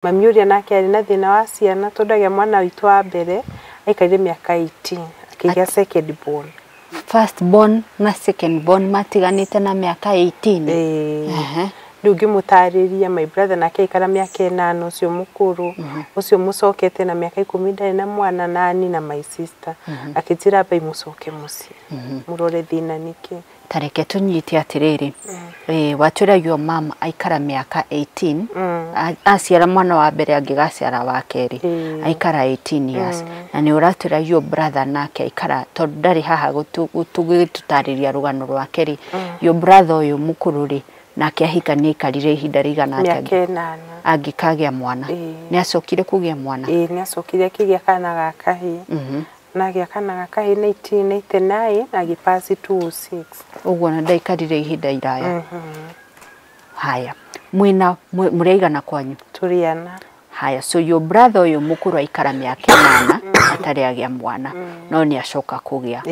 Mami uria nake ari na thina wa ciana tondagia mwana witũ wa mbere aikarire miaka 18 akĩgĩa second born. First born na second born matiganite na miaka 18. Riu ngĩmũtarĩria my brother nake aikara miaka 8 ucio mũkũrũ ucio mũcokete na miaka 10 ndarĩ na mwana nani na my sister akĩtira bai mũcoke muciĩ mũrore thina nĩkĩ. Tareke tunyite atiriri watũragio mama aikara miaka 18 aciara mwana wa mbere angigaciara wa keri aikara 18 years na ni uratũragio brother nake aikara tondu ndari haha gũtũtarĩria rugano rwa keri yo brother uyu mũkũrũ nake ahikanie karire ihinda rigana atĩa angĩkagĩa mwana ni acokire kũgĩa mwana ni acokire akĩgĩa kana ga kahĩ na gĩa kana ga kahĩ 1989 na gĩpass 26 ũguo na ndaikarire ihinda iraya. Haya mwina mũreigana kwanyu? Turiana. Haya, so your brother uyu mũkũrũ aikara miaka 8 atarĩ agĩa mwana no ni acoka kũgĩa.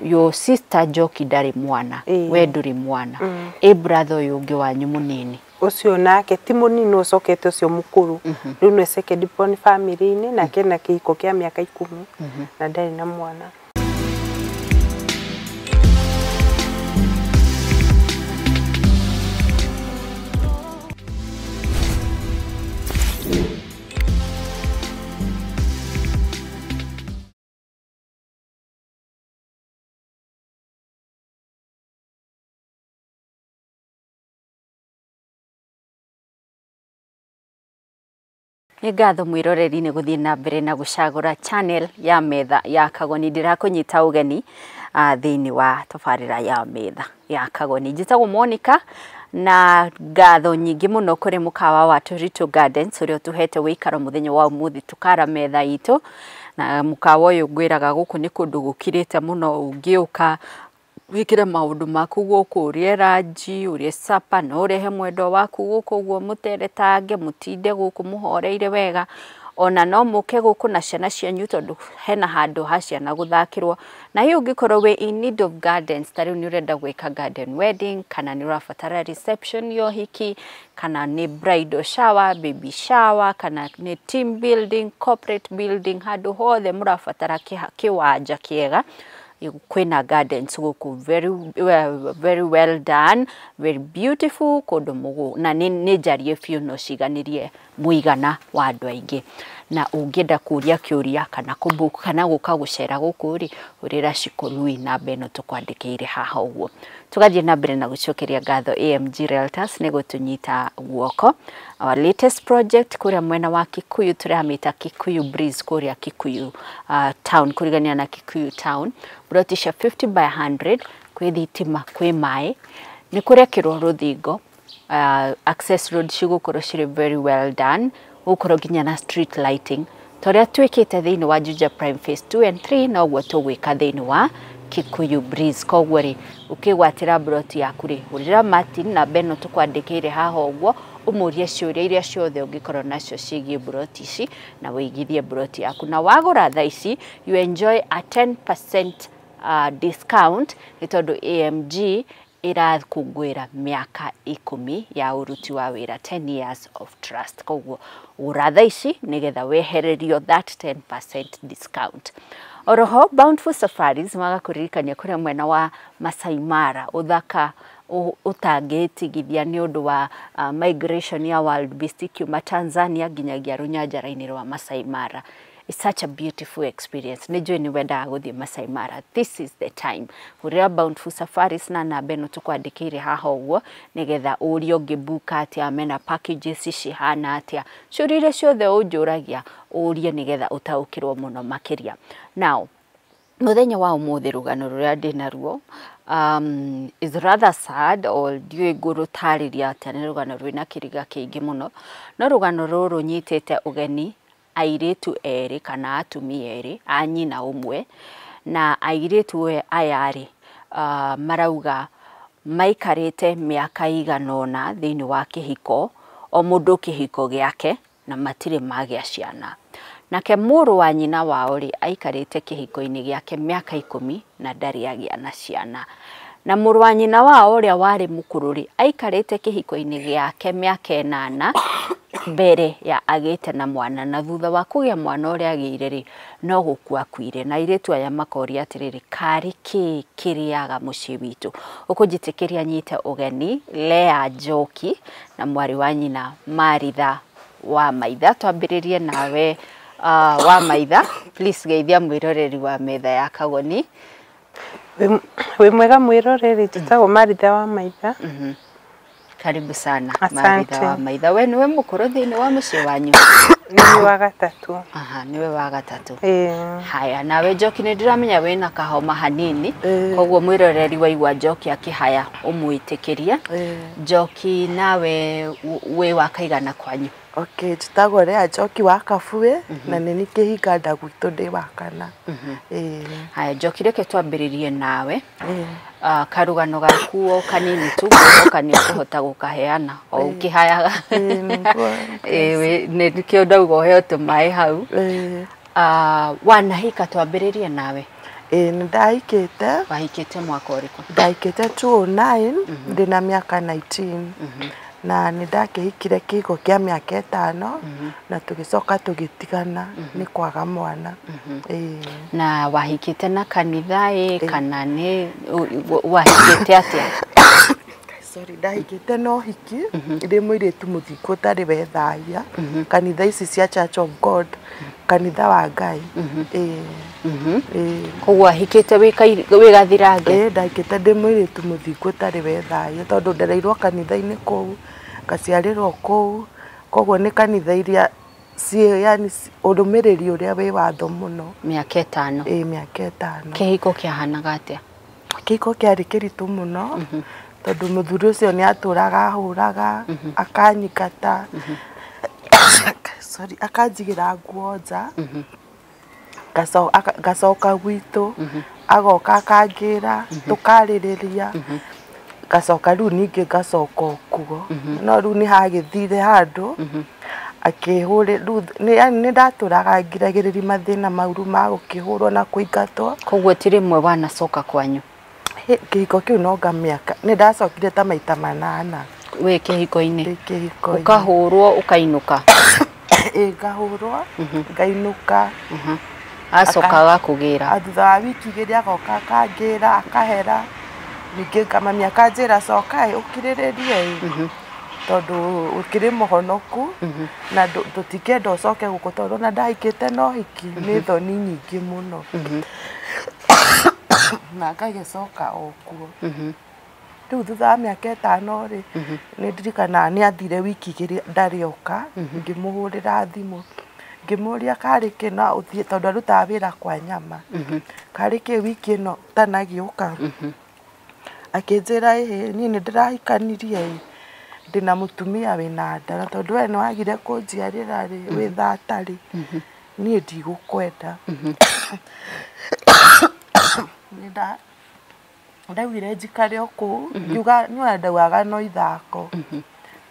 Your sister Njoki ndarĩ mwana we ndũrĩ mwana brother uyu ũngĩ wanyu mũnini ucio nake ti mũnini ũcokete ucio mũkũrũ rĩu nĩ second born family-inĩ nake na kĩhiko kĩa miaka 10 na ndarĩ na mwana. Nĩ ngatho mwiroreri nĩ gũthiĩ na mbere na gũcagũra channel ya Metha ya Kagoni. Ndirakũnyita ũgeni thĩinĩ wa tabarĩra ya Metha ya Kagoni. Njĩtagwo Monica na ngatho nyingĩ mũno kũrĩ mũkawa wa Torito Gardens ũrĩa ũtũhete wĩikaro mũthenya wa ũmũthĩ tukara Metha itũ. Na mũkawa ũyũ ngwĩraga gũkũ nĩ kũndũ gũkirĩte mũno ũngĩũka wikire maundu maku gũkũ urie ranji urie sapa no urehe mwendo waku gũkũ guo muteretange mutinde gũkũ muhoreire wega ona no muke gũkũ na ciana cianyu tondu hena handu ha ciana guthakirwo na hiyo ungikorwo we in need of gardens tari ni urenda gwika garden wedding kana ni urabatara reception yo hiki kana ni bridal shower baby shower kana ni team building corporate building handu hothe murabatara kiwanja kiega kwina gardens gũkũ very well done very beautiful kundu mugu na ni njarie biũ no ciganirie muigana wa andu aingĩ na ũngĩenda kũria kĩũria kana kũbook kana gũka gũcera gũkũ ri urira cikorui na beno tukwandĩkĩire haha ũguo tugathiĩ na mbere na gũcokeria ngatho AMG Realtors nĩ gũtũnyita guoko. Our latest project kuria mwena wa Kikuyu tũramĩta Kikuyu Breeze kuria Kikuyu town kurigania na Kikuyu town brotisha 50 by 100 kwĩ thitima kwĩ maĩ nĩ kũrekĩrwo rũthingo access road cigũkorwo cirĩ very well done gũkorwo nginya na street lighting toria twĩkĩte thĩinĩ wa Juja Prime Phase 2 and 3 na ũguo tũgwĩka thĩinĩ wa Kikuyu Breeze koguo ri ukigwatira broti yaku ri urira matiri na beno tukwandĩkĩire haha ũguo umurie ciũria iria ciothe ũngĩkorwo nacio ciĩgiĩ broti ici na wĩigithie broti yaku na wagũra thaa ici you enjoy a 10% discount nĩ tondũ AMG irakungwĩra miaka 10 ya uruti wa wĩra 10 years of trust koguo uratha ici nigetha wehererio that 10% discount. Oroho Bountiful Safaris magakuririkania kuria mwena wa Masai Mara uthaka utangĩtigithia nĩ ũndũ wa migration ya wild beast kuma Tanzania nginyagia runyanjara-inĩ rwa Masai Mara. It's such a beautiful experience. Nĩnjũĩ nĩ wendaga gũthiĩ Masai Mara. This is the time. Urĩa Bountiful Safaris na namba ĩno tũkwandĩkĩire haha ũguo nĩgetha ũrio ngĩbuka atĩa mena packages cihana atĩa. Ciũria iria ciothe ũnjũragia ũrie nĩgetha ũtaũkĩrwo mũno makĩria. Now, muthenya wa ũmũthĩ rũgano rũrĩa ndĩ naruo is rather sad or ndiũĩ ngũrũtarĩria atĩa nĩ rũgano rwĩna kĩriga kĩingĩ mũno no rũgano rũrũ nyitĩte ũgeni airĩtu erĩ kana atumia erĩ a nyina ũmwe na airĩtu aya rĩ marauga maikarĩte mĩaka igana ũna thĩinĩ wa kĩhiko o mũndũ kĩhiko gĩake na matirĩ magĩa ciana. Nake mũrũ wa nyina wao ri aikarĩte kĩhiko-inĩ gĩake mĩaka 10 na ndarĩ agĩa na ciana. na mũrũ wa nyina wao ũrĩa warĩ mũkũrũri aikarĩte kĩhiko-inĩ gĩake mĩaka 8 mbere ya agĩte na mwana, na thutha wa kũgĩa mwana ũrĩa agĩire rĩ no gũkua akuire, na airĩtu aya makoria atĩrĩrĩ karĩ kĩ kĩrĩaga mũciĩ witũ. Ũkũnjĩtĩkĩria nyite ũgeni Lea Njoki na mwarĩ wa nyina Maritha Wamaitha. Twambĩrĩrie nawe Wamaitha, please geithia mwĩroreri wa Metha ya Kagoni. We mwega mwĩroreri, tũtagwo Maritha Wamaitha. Karibu sana Maritha Wamaitha. We niwe mũkũrũ thĩinĩ wa mũciĩ wanyu? Niwe wa gatatũ. Aha, niwe wa gatatũ. Haya, nawe Njoki nĩndĩramenya wĩna kahoma hanini, koguo mwĩroreri waigua Njoki akĩhaya ũmwĩtĩkĩrie. Njoki nawe wĩ wa kaigana kwanyu? Okay, tũtagwo Lea Njoki wa Kabuĩ na nĩ kĩhinga gwitũ ndĩ wa kana. Haya Njoki, reke twambĩrĩrie nawe. Karugano gaku kanini tu ũkani ũkũhota gũkaheana o ũkĩhayaga. Nĩkĩo ndauga ũheo tũmaĩ hau. Wanahika, twambĩrĩrie nawe. Nĩndahikĩte. Wahikĩte mwaka ũrĩkũ? Ndahikĩte 2009, ndĩna mĩaka 19. Na nĩndakĩhikire kĩhiko kĩa mĩaka 5 na tũgĩcoka tũgĩtigana nĩ kwaga mwana. Na wahikĩte na kanitha kana nĩ wahikĩte atĩa? Sorry, ndahikĩte no hiki ndĩ mũirĩtu mũthiko ũtarĩ wethaia, kanitha ici cia Church of God, kanitha wa Ngai. Koguo wahikĩte wĩ gathirange? Ndahikĩte ndĩ mũirĩtu mũthiko ũtarĩ wethaia tondũ ndereirwo kanitha-inĩ kũu, ngaciarĩrwo kũu, koguo nĩ kanitha iria yani ũrũmĩrĩri ũrĩa wĩ watho mũno. Mĩaka 5? Mĩaka 5. Kĩhiko kĩahanaga atĩa? Kĩhiko kĩarĩ kĩritũ mũno tondũ mũthuri ũcio nĩ atũraga ahũraga, akanyingata, sorry, akanjigĩra nguo nja, ngacoka gwitũ, agoka akangĩra, tũkarĩrĩria, ngacoka rĩu ningĩ ngacoka okuo. No rĩu nĩ hagĩthire handũ akĩhũrĩ, nĩ ndatũraga ngiragĩrĩria mathĩna mauru ma gũkĩhũrwo na kũingatwo. Koguo ti rĩmwe wanacoka kwanyu? Kĩhiko kĩu no ngamĩaka, nĩ ndacokire ta maita 8. Wĩ kĩhiko-inĩ? Kĩhiko-inĩ. Ũkahũrwo ũkainũka? Ngahũrwo ngainũka. Acoka agakũgĩra? Thutha wa wiki 2 agoka akangĩra, akahera, ningĩ ngamamia akanjĩra coka ũkirĩrĩrie tondũ ũkĩrĩ mũhonoku na tũtikenda ũcoke gũkũ tondũ na ndahikĩte no hiki nĩ thoni nyingĩ mũno. Na ngagĩcoka okuo. Rĩu thutha wa mĩaka 5 rĩ nĩ ndirikanaga nĩ athire wiki 2 ndarĩoka, ngĩmũhũrĩra thimũ ngĩmũria karĩ kĩ na ũthiĩ tondũ arutaga wĩra kwa nyama, karĩ kĩ wiki ĩno tanagĩũka. Akĩnjĩra niĩ nĩ ndĩrahikanirie ndĩna mũtumia wĩna nda, na tondũ we nĩ wagire kũnjiarĩra rĩ wĩ thata rĩ niĩ ndigũkwenda. Ndaugire njikare o kũu, ngiuga nĩ ndaugaga no ithako.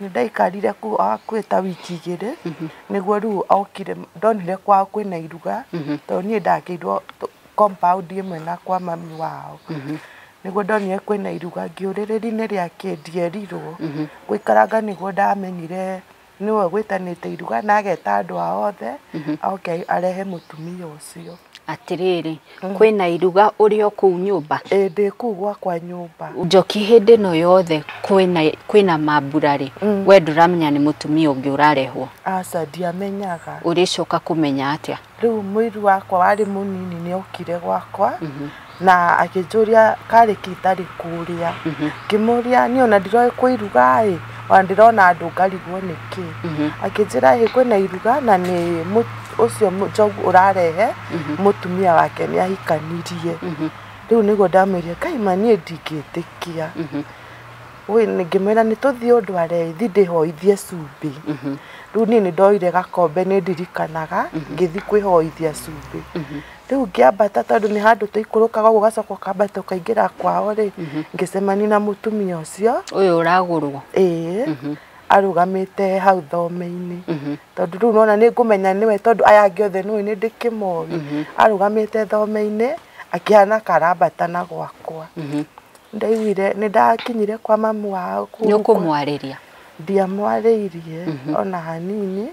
Nĩ ndaikarire kũu akwĩta wiki 2 nĩguo rĩu okire, ndonire kwao kwĩna iruga tondũ niĩ ndakĩirwo compound ĩmwe na kwa mami wao. Nĩguo ndonire kwĩna iruga, ngĩũrĩrĩri-inĩ rĩake ndierirwo, gũikaranga nĩguo ndamenyire nĩwe gwĩtanĩte iruga na ageta andũ ao othe oke arehe mũtumia ũcio. Atĩrĩrĩ, kwĩna iruga ũrĩ o kũu nyũmba? Ndĩ kũu gwakwa nyũmba. Njoki, hĩndĩ ĩno yothe kwĩna mambura rĩ we ndũramenya nĩ mũtumia ũngĩ ũrarehwo? Aca, ndiamenyaga. Ũrĩcoka kũmenya atĩa? Rĩu mũiru wakwa warĩ mũnini nĩ okire gwakwa na akĩnjũria karĩ kĩ itarĩ kũrĩa. Ngĩmũria niĩ ona ndiroĩ kwĩruga ĩ, ona ndĩrona andũ ngarigwo nĩkĩ. Akĩnjĩra kwĩna iruga na nĩ ũcio njogu ũrarehe mũtumia wake nĩ ahikanirie. Rĩu nĩguo ndamwĩrire kaima niĩ ndingĩtĩkia. Ngĩmwĩra nĩ tũthiĩ ũndware ithi ndĩhoithie cumbĩ. Rĩu niĩ nĩ ndoire gakombe nĩ ndirikanaga ngĩthi kwĩhoithia cumbĩ. Rĩu ngĩambata tondũ nĩ handũ tũikũrũkaga ũguo ũgacoka ũkambata ũkaingĩra kwao rĩ, ngĩcemania na mũtumia ũcio ũyũ ũragũrwo arũgamĩte hau thome-inĩ, tondũ rĩu nona nĩ ngũmenya nĩwe tondũ aya angĩ othe nĩwe nĩ ndĩkĩmoĩ. Arũgamĩte thome-inĩ akĩhana karambata na gwakwa. ndaiguire nĩ ndakinyire kwa mamu wao. Nĩ ũkũmwarĩria? Ndiamwarĩirie ona hanini.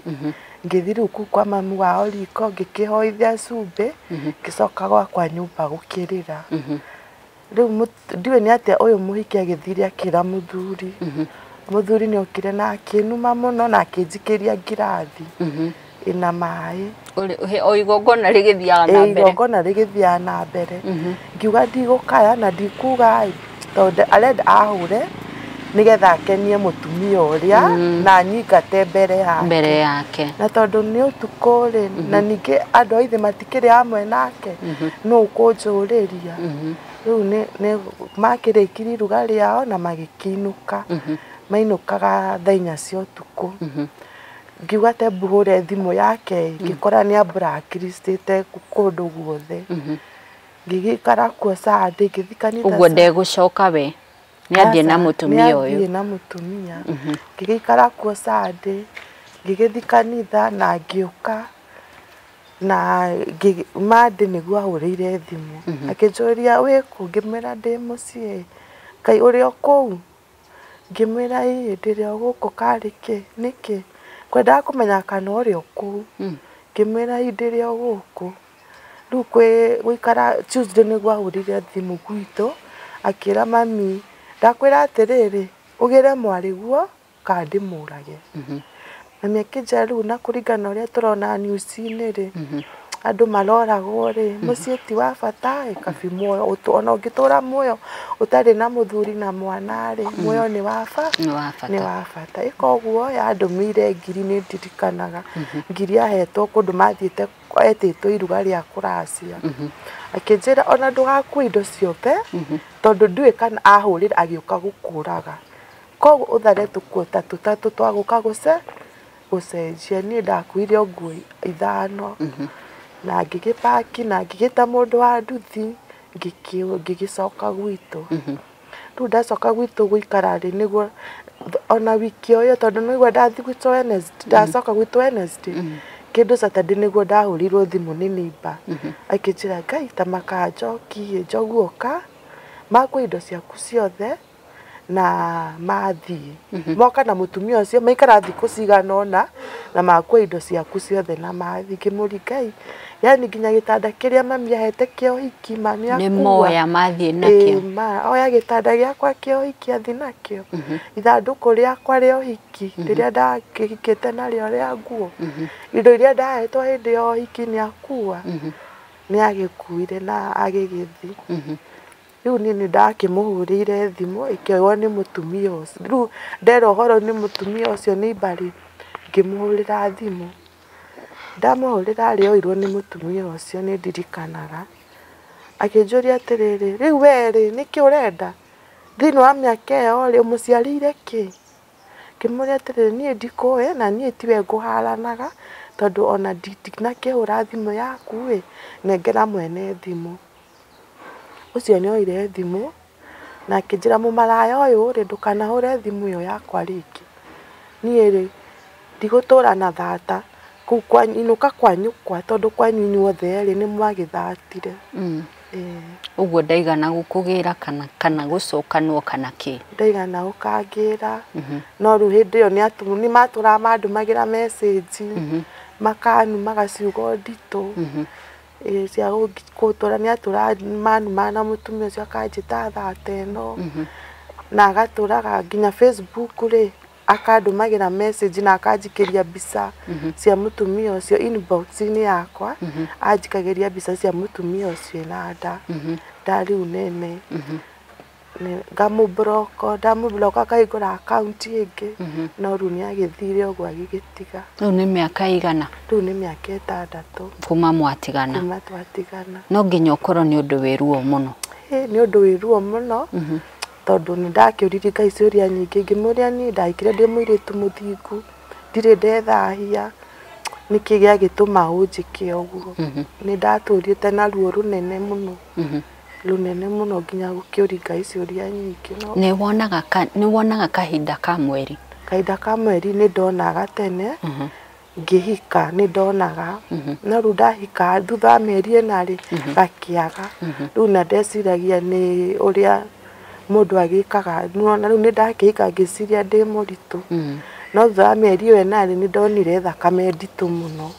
Ngĩthiĩ rĩu kũu kwa mamu wao riko ngĩkĩhoithia cumbĩ ngĩcoka gwakwa nyũmba gũkĩrĩra. Rĩu ndiũĩ nĩ atĩa ũyũ mũhiki agĩthire akĩra mũthuri. Mũthuri nĩ okire na akĩnuma mũno na akĩnjikĩria ngirathi ĩna maĩ. O igongona rĩgĩthiaga na mbere? Igongona rĩgĩthiaga na mbere. Ngiuga ndigũkaya na ndikuga tondũ arenda ahũre nĩgetha akenie mũtumia ũrĩa na nyingate mbere yake. Na tondũ nĩ ũtukũ rĩ na ningĩ andũ a ithe matikĩrĩ hamwe nake nũ ũkũnjũrĩria. Rĩu makĩrĩkirie iruga rĩao na magĩkĩinũka. Mainũkaga thaa 4 cia ũtukũ. Ngiuga te mbũhũre thimũ yake ngĩkora nĩ blacklistĩte kũndũ guothe. Ngĩgĩikara kuo Sunday ngĩthiĩ kanitha. Ũguo ndegũcoka we? Nĩathiĩ na mũtumia ũyũ? Nĩathiĩ na mũtumia. Ngĩgĩikara kuo Sunday ngĩgĩthiĩ kanitha na ngĩũka na Monday nĩguo ahũrĩire thimũ. Akĩnjũria wĩkũ? Ngĩmwĩra ndĩ mũciĩ. Ngai ũrĩ o kũu? Ngĩmwĩra ĩĩ ndĩrĩ o gũkũ. Karĩ kĩ? Nĩkĩ? Kwendaga kũmenya kana ũrĩ o kũu. Ngĩmwĩra ĩĩ ndĩrĩ o gũkũ. Rĩu gũikara Tuesday nĩguo ahũrĩire thimũ gwitũ akĩra mami ndakwĩra atĩrĩrĩ ũgĩre mwarĩguo kana ndĩmũrage. Mami akĩnjĩra rĩu na kũringana ũrĩa tũrona news-inĩ rĩ andũ maroragwo rĩ mũciĩ ti wa bata kabi muoyo ona ũngĩtũra muoyo ũtarĩ na mũthuri na mwana rĩ muoyo nĩ wa bata. Ĩkoguo yandũmĩire ngiri nĩ ndirikanaga ngiri ahetwo kũndũ mathiĩte etĩtwo iruga rĩa kũracia. Akĩnjĩra ona ndũgakue indo ciothe tondũ ndiũĩ kana ahũrĩra agĩũka gũkũraga. Koguo ũthare tũkuo ta tũtatũ twagũka gũcenjia. Niĩ ndakuire nguo 5 na ngĩgĩpaki na ngĩgĩta mũndũ wa nduthi ngĩgĩcoka gwitũ. Rĩu ndacoka gwitũ gũikara rĩ nĩguo ona wiki ĩyo tondũ nĩguo ndathiĩ gwitũ Wednesday ndacoka gwitũ Wednesday kĩndũ Saturday nĩguo ndahũrirwo thimũ nĩ neighbor. Akĩnjĩra Ngai ta maka Njoki njoguoka makua indo ciaku ciothe na mathiĩ. Moka na mũtumia ũcio maikara thikũ cigana ũna na makua indo ciaku ciothe na mathiĩ. Ngĩmũria Ngai yani nginya gĩtanda kĩrĩa mami ahete kĩa ũhiki mami akua. Nĩ moya mathiĩ nakĩo? Oya gĩtanda gĩakwa kĩa ũhiki athiĩ nakĩo. Ithandũkũ rĩakwa rĩa ũhiki rĩrĩa ndakĩhikĩte narĩo rĩa nguo. Indo iria ndahetwo hĩndĩ ya ũhiki nĩ akua. Nĩ agĩkuire na agĩgĩthiĩ. Rĩu niĩ nĩ ndakĩmũhũrĩire thimũ ĩkĩoywo nĩ mũtumia ũcio. Rĩu ndera ũhoro nĩ mũtumia ũcio neighbor rĩ ngĩmũhũrĩra thimũ. Ndamũhũrĩra rĩoirwo nĩ mũtumia ũcio nĩ ndirikanaga. Akĩnjũria atĩrĩrĩ rĩu we rĩ nĩkĩ ũrenda thĩinĩ wa mĩaka ĩyo rĩ ũmũciarĩire kĩ? Ngĩmũria atĩrĩrĩ niĩ ndikũĩ na niĩ tiwe ngũharanaga tondũ ona ndinakĩhũra thimũ yaku ĩ nengera mwene thimũ. Ũcio nĩ oire thimũ na akĩnjĩra mũmaraya ũyũ rĩ ndũkanahũre thimũ ĩyo yakwa rĩngĩ. Niĩ rĩ ndigũtũra na thata kũu inũka kwanyũkwa tondũ kwanyu inyuothe rĩ nĩ mwagĩthatire. Ũguo ndaigana gũkũgĩra kana gũcokanwo kana kĩ? Ndaigana gũkangĩra no rĩu hĩndĩ ĩyo nĩ matũraga mandũmagĩra message makanuma ciugo nditũ cia gũtũra. Nĩ atũraga manuma na mũtumia ũcio akanjĩta thata ĩno na agatũraga nginya Facebook rĩ akandũmagĩra message na akanjikĩria mbica cia mũtumia ũcio inbox-inĩ yakwa anjikagĩria mbica cia mũtumia ũcio na nda rĩu nene. Ngamũblock akahingũra account ĩngĩ no rĩu nĩ agĩthire ũguo agĩgĩtiga. Rĩu nĩ mĩaka igana? Rĩu nĩ mĩaka 6 kuma mwatigana? Kuma twatigana. No nginya ũkorwo nĩ ũndũ wĩ ruo mũno? Nĩ ũndũ wĩ ruo mũno tondũ nĩ ndakĩũririe Ngai ciũria nyingĩ ngĩmũria niĩ ndahikire ndĩ mũirĩtu mũthingu ndirĩ ndethahia nĩkĩ gĩagĩtũma ũnjĩke ũguo. Nĩ ndatũrĩte na ruo rũnene mũno nginya gũkĩũria Ngai ciũria nyingĩ. Nĩ wonaga kahinda ka mweri? Kahinda ka mweri nĩ ndonaga tene ngĩhika nĩ ndonaga no rĩu ndahika thutha wa mĩeri 4 rĩ gakĩaga. Rĩu na ndeciragia nĩ ũrĩa mundu agikaga nona riu nindakika ngiciria ndi muritu no thutha mieri yo enari ni ndonire thakame nditu muno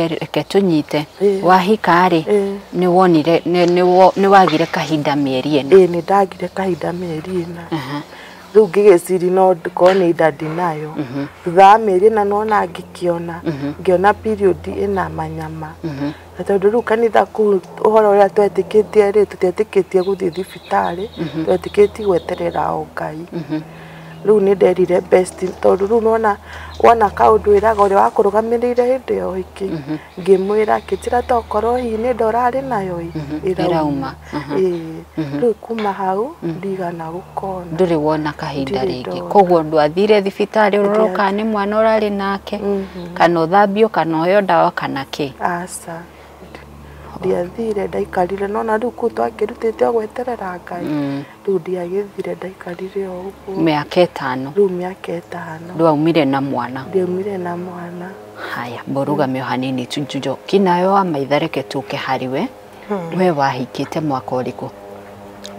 reke tunyite wahika ri ni wonire ni wagire kahinda mieri ena ni ndagire kahinda mieri ena riu ngigiciri no ndikone idadi nayo thutha mieri ena nona ngiona period ina manyama na tondu riu kanitha ku uhoro uria twetikitie ri tutetikitie guthii thibitari twetikitie gweterera o Ngai riu ni nderire best tondu riu nona wona kaundu iraga uri wakurugamirire hindi yo iki ngimwira kitira tokoro hi ni ndorari nayo irauma riu kuma hau ndigana gukona nduri wona kahinda ringi koguo ndwathire thibitari uroroka ni mwana urari nake kana thambio kana oyo ndawa kana ki asa ndiathire ndaikarire nona riu ku twakirutite gweterera Ngai riu ndiagithire ndaikarire o uguo miaka 5 riu miaka 5 ndwaumire na mwana haya mborugame hanini Njoki nayo Wamaitha reke tuke hariwe we wahikite mwaka uriku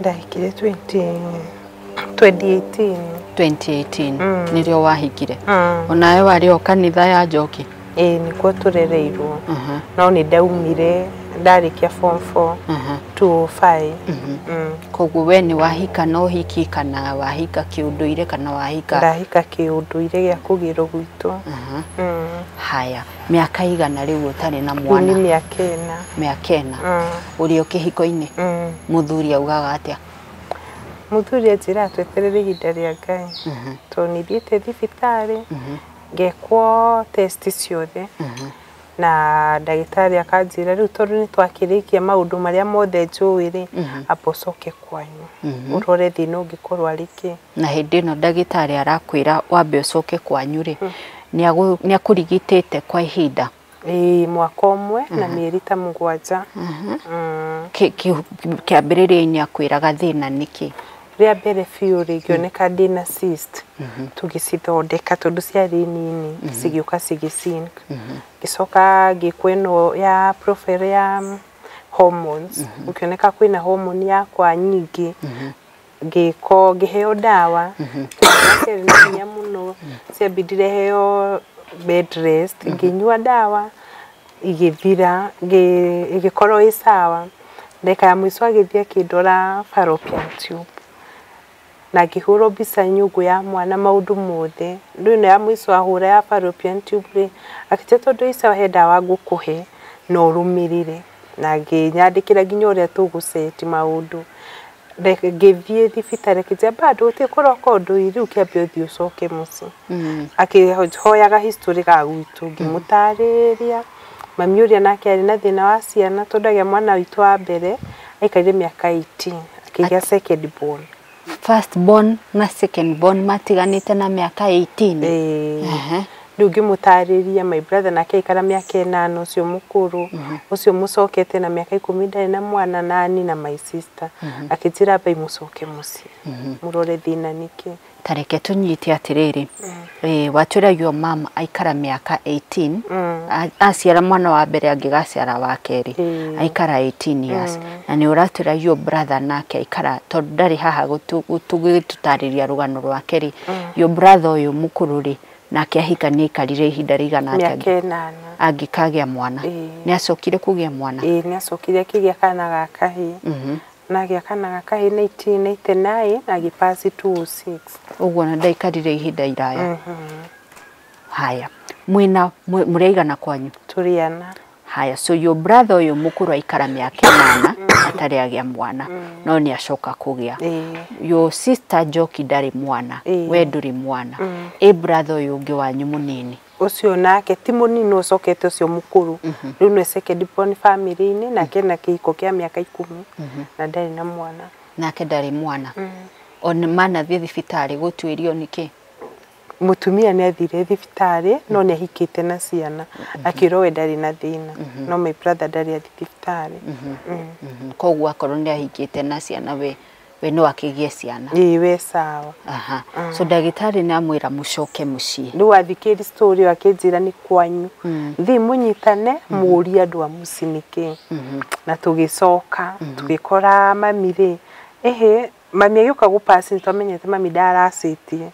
ndahikire 2018 nirio wahikire onawe wari o kanitha ya Njoki nikuo turereirwo no ni ndaumire ndarikia form 4 to 5 koguo we ni wahika no hiki kana wahika kiunduire kana wahika ndahika kiunduire gya kugiro gwitu haya miaka igana riu utari na mwana ni miaka 4 uri o kihiko-ini muthuri augaga atia muthuri ajira tweterere ihinda ria Ngai to ni thiete thibitari ngekwo test ciothe na ndagitari akanjira riu tondu ni twakirikia maundu maria mothe njuiri apocoke kwanyu urore thina ungikorwo ariki na hindi no ndagitari arakwira wambe ucoke kwanyu ri ni akurigitite kwa ihinda mwaka umwe na mieri ta 7 kiambiriria-ini akwiraga thina niki ria mbere fiuri gioneka ndina cyst tugicithondeka tondu ciari nini cigiuka cigisink gicoka gikweno ya profile ya hormones ukioneka kwina hormone yakwa nyingi giko giheo dawa kinya muno ciambidire heo bed rest nginyua dawa igithira igikorwo isawa ndeka ya mwiso agithia kindora fallopian tube na kihuro bisa nyugu ya mwana maundu mothe ndu ne ya mwiso ahura ya fallopian tube akiteto ndo isa heda wa gukuhe no rumirire na nginyandikira nginya uria tuguseti maundu ngithie thibitari kije bado utikoroko undu iriu kiambia uthii ucoke muci akihoyaga history ga gwitu ngimutariria mami uria nake ari na thina wa ciana tondagia mwana witu wa mbere aikarire miaka 18 akigia second born first born na second born matiganite na miaka 18 riu ngimutariria my brother nake aikara miaka 8 ucio mukuru ucio mucokete na miaka 10 na mwana nani na my sister akitira bai mucoke muci murore thina niki tareke tunyite atiriri watwiragio mama aikara miaka 18 aciara mwana wa mbere angigaciara wa keri aikara 18 years na ni uratwiragio brother nake aikara tondu ndari haha gututariria rugano rwa keri yo brother uyu mukururi nake ahika ni karire ihinda rigana atia angikagia mwana ni acokire kugia mwana ni acokire kigia kana gakahi na gya kana gakahi 1989 na gipasi 26 uguo na ndaikarire ihinda iraya haya mwina mureigana kwanyu turiana haya so your brother uyu mukuru aikara miaka 8 atari agia mwana no ni acoka kugia your sister Njoki ndari mwana we nduri mwana brother uyu ungi wanyu munini ucio nake ti munini ucokete ucio mukuru riu no second born family ini nake na kihiko kia miaka 10 na ndari na mwana nake ndari mwana on mana thie thibitari gutwirio niki mutumia ni athire thibitari no ni ahikite na ciana akirowe ndari na thina no my brother ndari athi thibitari koguo akorwo ni ahikite na ciana we no akigie ciana we sawa so ndagitari ni amwira mucoke mucii ndu athikiri story akinjira ni kwanyu thi munyitane muuri andu a muciniki na tugicoka tugikora mamire mami agĩũka gũpass nĩtwamenyete mami ndaracĩtie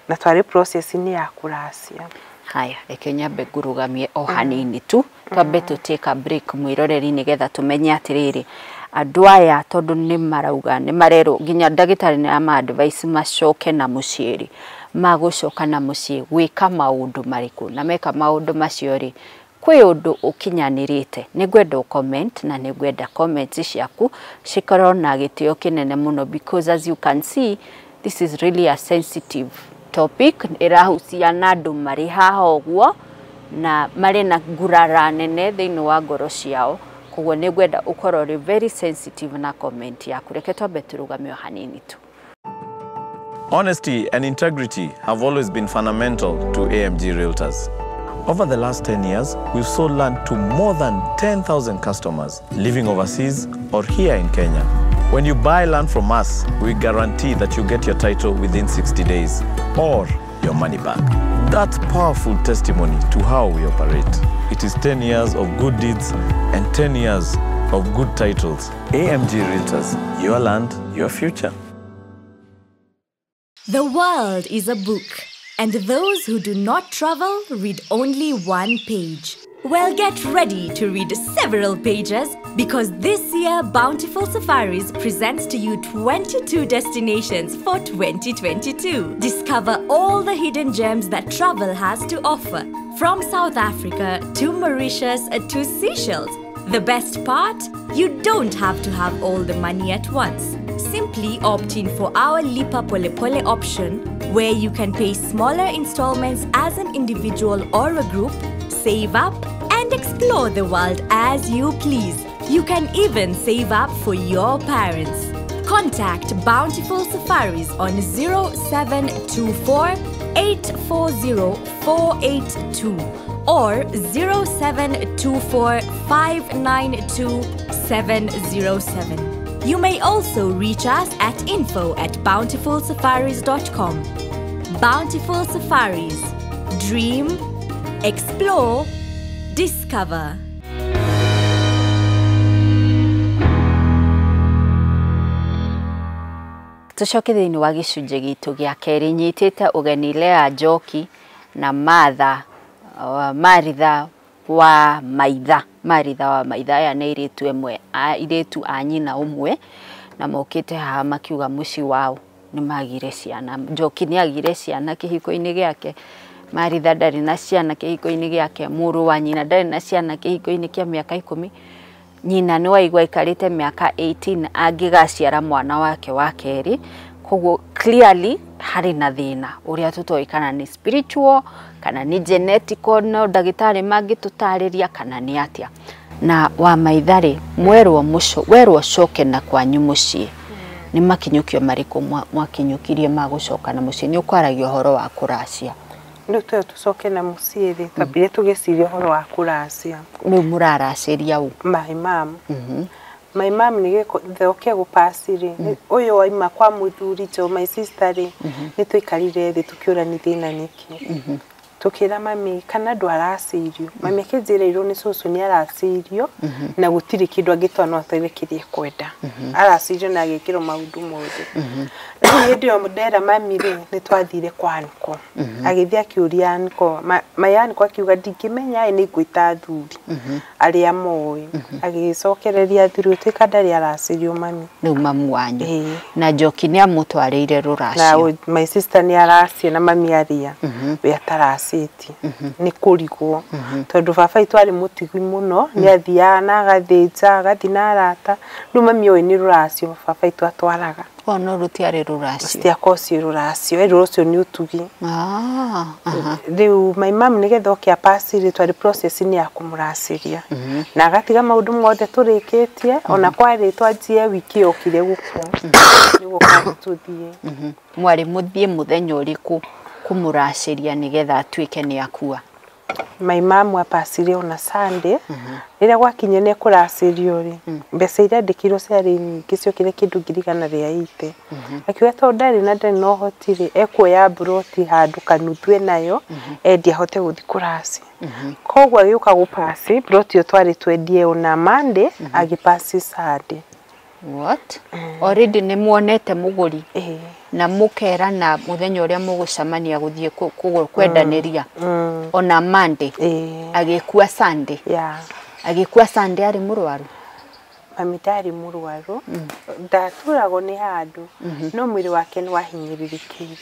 na twarĩ process-inĩ ya kũracia. Haya, reke nyambe ngurugamie o hanini tu twambe take a break mwiroreri nigetha tumenye atiriri andu aya tondu nĩ marauga nĩ marero nginya ndagĩtarĩ nĩ ama advice macoke na mũciĩ magũcoka na mũciĩ gwĩka maũndũ marĩkũ na meka maũndũ macio ri kwĩ ũndũ ũkinyanĩrĩte nĩngwenda comment na nĩngwenda comments ciaku cikorwo na gĩtĩo kĩnene mũno because as you can see this is really a sensitive topic irahusia na andũ marĩ haha ũguo na marĩ na ngurara nene thĩinĩ wa ngoro ciao koguo nĩngwenda ũkorwo ri very sensitive na comment yaku reke twambe tũrũgame o hanini tu. Honesty and integrity have always been fundamental to AMG Realtors. Over the last 10 years, we've sold land to more than 10,000 customers living overseas or here in Kenya. When you buy land from us, we guarantee that you get your title within 60 days or your money back. That's powerful testimony to how we operate. It is 10 years of good deeds and 10 years of good titles. AMG Realtors, your land, your future. The world is a book, and those who do not travel read only one page. Well, get ready to read several pages because this year Bountiful Safaris presents to you 22 destinations for 2022. Discover all the hidden gems that travel has to offer, from South Africa to Mauritius to Seychelles. The best part? You don't have to have all the money at once. Simply opt in for our Lipa Pole Pole option, where you can pay smaller installments as an individual or a group, save up, and explore the world as you please. You can even save up for your parents. Contact Bountiful Safaris on 0724 840 482 or 0724 592 707. You may also reach us at info@bountifulsafaris.com. Bountiful Safaris. Dream, explore, discover. Tucoke thĩinĩ wa gĩcunjĩ gitũ gĩa kerĩ nyitĩte ũgeni Lea Njoki na Metha Maritha Wamaitha. Maritha Wamaitha aya nĩ airĩtu ĩmwe airĩtu a nyina ũmwe na mokĩte haha makiuga mũciĩ wao nĩ magire ciana. Njoki nĩ agire ciana kĩhiko-inĩ gĩake. Maritha ndarĩ na ciana kĩhiko-inĩ gĩake. Mũrũ wa nyina ndarĩ na ciana kĩhiko-inĩ kĩa mĩaka 10. Nyina nĩ waigua ikarĩte mĩaka 18 angĩgaciara mwana wake wa kerĩ. Koguo clearly harĩ na thĩna ũrĩa tũtoĩ kana nĩ spiritual kana nĩ genetical no ndagĩtarĩ mangĩtũtarĩria kana nĩ atĩa. Na Wamaitha rĩ werwo coke na kwanyu mũciĩ nĩ makinyũkio marĩkũ mwakinyũkirie magũcoka na mũciĩ nĩ ũkwaragia ũhoro wa kũracia. Nĩ tucoke na mũciĩ rĩ twambire tũgĩciria ũhoro wa kũracia. Nĩ mũraracĩria u my mom nĩ gĩthoke gũpassire ũyũ waima kwa mũthuri jo my sister rĩ nĩ twĩkarire thĩ tũkĩũrani thĩna nĩkĩ tukira mami kana ndwaracĩirio mami akĩnjĩra irwo nĩ cũcũ nĩ aracĩirio na gũtirĩ kĩndũ angĩtwa no aterekerie kwenda aracĩirio na agĩkĩrwo maũndũ mothe na hĩndĩ ĩyo ndera mami rĩ nĩ twathire kwa nko agĩthia kĩũria nko maya nko akiuga ndingĩmenya nĩ ngwĩta thuri arĩa moĩ agĩcokereria thuri twĩka ndarĩ aracĩirio mami rĩu mamu wanyu na Njoki nĩ amũtwarĩire rũracio na my sister nĩ aracia na mami arĩa we ataracĩtie nĩ kũrigwo tondũ baba itu arĩ mũtigui mũno nĩ athiaga na agathĩnja agathi na arata rĩu mami oĩ nĩ rũracio baba itu atwaraga no rũtiarĩ rũracio citiakocio rũracio rũcio nĩ ũtugi rĩu my mom nĩgetha okia passire twarĩ process ni ya kũmũracĩria na agatiga maũndũ mothe tũrĩkĩtie ona kwarĩ twanjie wiki yokire gũkũ nĩguo tũthiĩ mwarĩ mũthiĩ mũthenya ũrĩkũ kũmũracĩria nĩgetha atuĩke nĩ akua. My mom apasire on a Sunday rĩrĩa gwakinye nĩ kũracĩrio rĩ mbeca iria ndĩkirwo ciarĩ nyingĩ ciokire kĩndũ ngirigana rĩa ite akiuga to ndarĩ na ndarĩ no hotire ekuoya broti handũ kanuthu nayo endi ahote gũthi kũraci koguo agĩũka gũpasi broti yo twarĩ twendie ona Monday agĩpasi Sunday What? Already nĩ muonete muguri na mukera na muthenya uria mugucamania guthie kwendanĩria ona Monday agĩkua Sunday. Agĩkua Sunday ari mũrwaru. Mami ndari mũrwaru ndaturagwo nĩ handũ no mwĩrĩ wake nĩ wahinyĩrĩrĩkire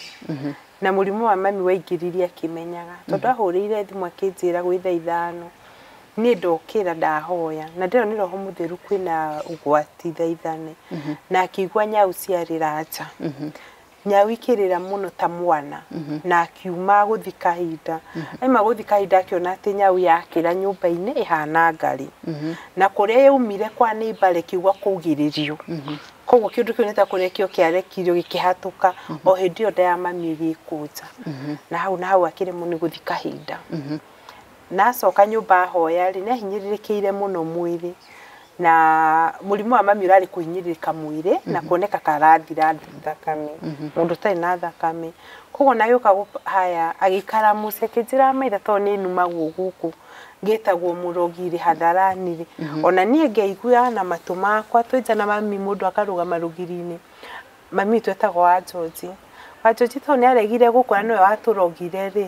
na mũrimũ wa mami waingĩririe akĩmenyaga tondũ ahũrĩire thimũ akĩnjĩra gwĩ thaa 5 niĩ ndokĩra ndahoya na ndĩro nĩ roho mũtheru kwĩna ũgwati thaa 4 na akĩigua nyau ciarĩra nja nyau ikĩrĩra mũno ta mwana na akiuma gũthi kahinda aima gũthi kahinda akĩona atĩ nyau yakĩra nyũmba-inĩ ĩhana ngari na kũrĩa yaumire kwa neighbor kiuga kũgirĩrio koguo kĩndũ kĩu nĩ ta kũrĩa kĩo kĩarekirio gĩkĩhatũka o hĩndĩ ĩyo nda ya mami ĩgĩkũnja na hau akĩremwo nĩ gũthi kahinda na acoka nyũmba ahoya rĩ nĩ hinyĩrĩrĩkĩire mũno mwĩrĩ na mũrimũ wa mami ũrarĩ kũhinyĩrĩrĩka mwĩrĩ na kuoneka karathira thakame mũndũ ũtarĩ na thakame koguo na gĩũka haya agĩikara mũciĩ akĩnjĩra maitha to nĩ numagwo gũkũ ngĩtagwo mũrogire hatharani ona niĩ ngĩigua na matũ makwa twĩnja na mami mũndũ akarũgama rũgiri-inĩ mami twetagwo wa Njoki to nĩ aregire gũkũ na nĩwe watũrogire rĩ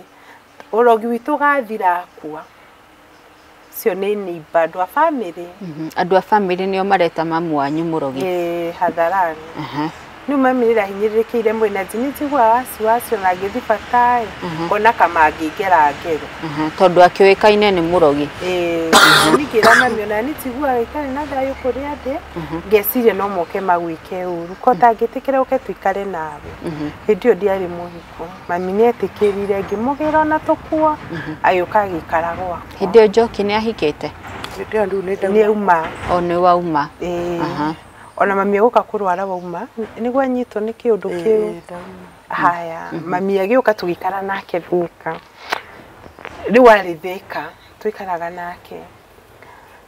ũrogi witũ gathira akua cio nĩ neighbor andũ a family andũ a family nĩo mareta mamu wanyu mũrogi hatharani nĩ mami rĩrĩa hinyĩrĩrĩkĩire mwĩna njini njiguaga wasiwasi na ngĩthi bataĩ ona kama ngĩngera ngero tondũ akĩũĩkaine nĩ mũrogi nĩngĩra mami ona nĩ njiguaga itarĩ na thayũ kũrĩa ndĩ ngeciria no moke magwĩke ũru ko tangĩtĩkĩra ũke tũikare nawe hĩndĩ ĩyo ndiarĩ mũhiko mami nĩ etĩkĩrire ngĩmũgĩra ona tũkuo agĩũka agĩikara gwakwa hĩndĩ ĩyo Njoki nĩ ahikĩte hĩndĩ ĩyo nĩ auma o nĩ wauma ona mami agũka kũrwara wauma nĩguo anyitwo nĩ kĩũndũ kĩu haya mami agĩũka tũgĩikara nake Thĩka rĩu arĩ Thĩka tũikaraga nake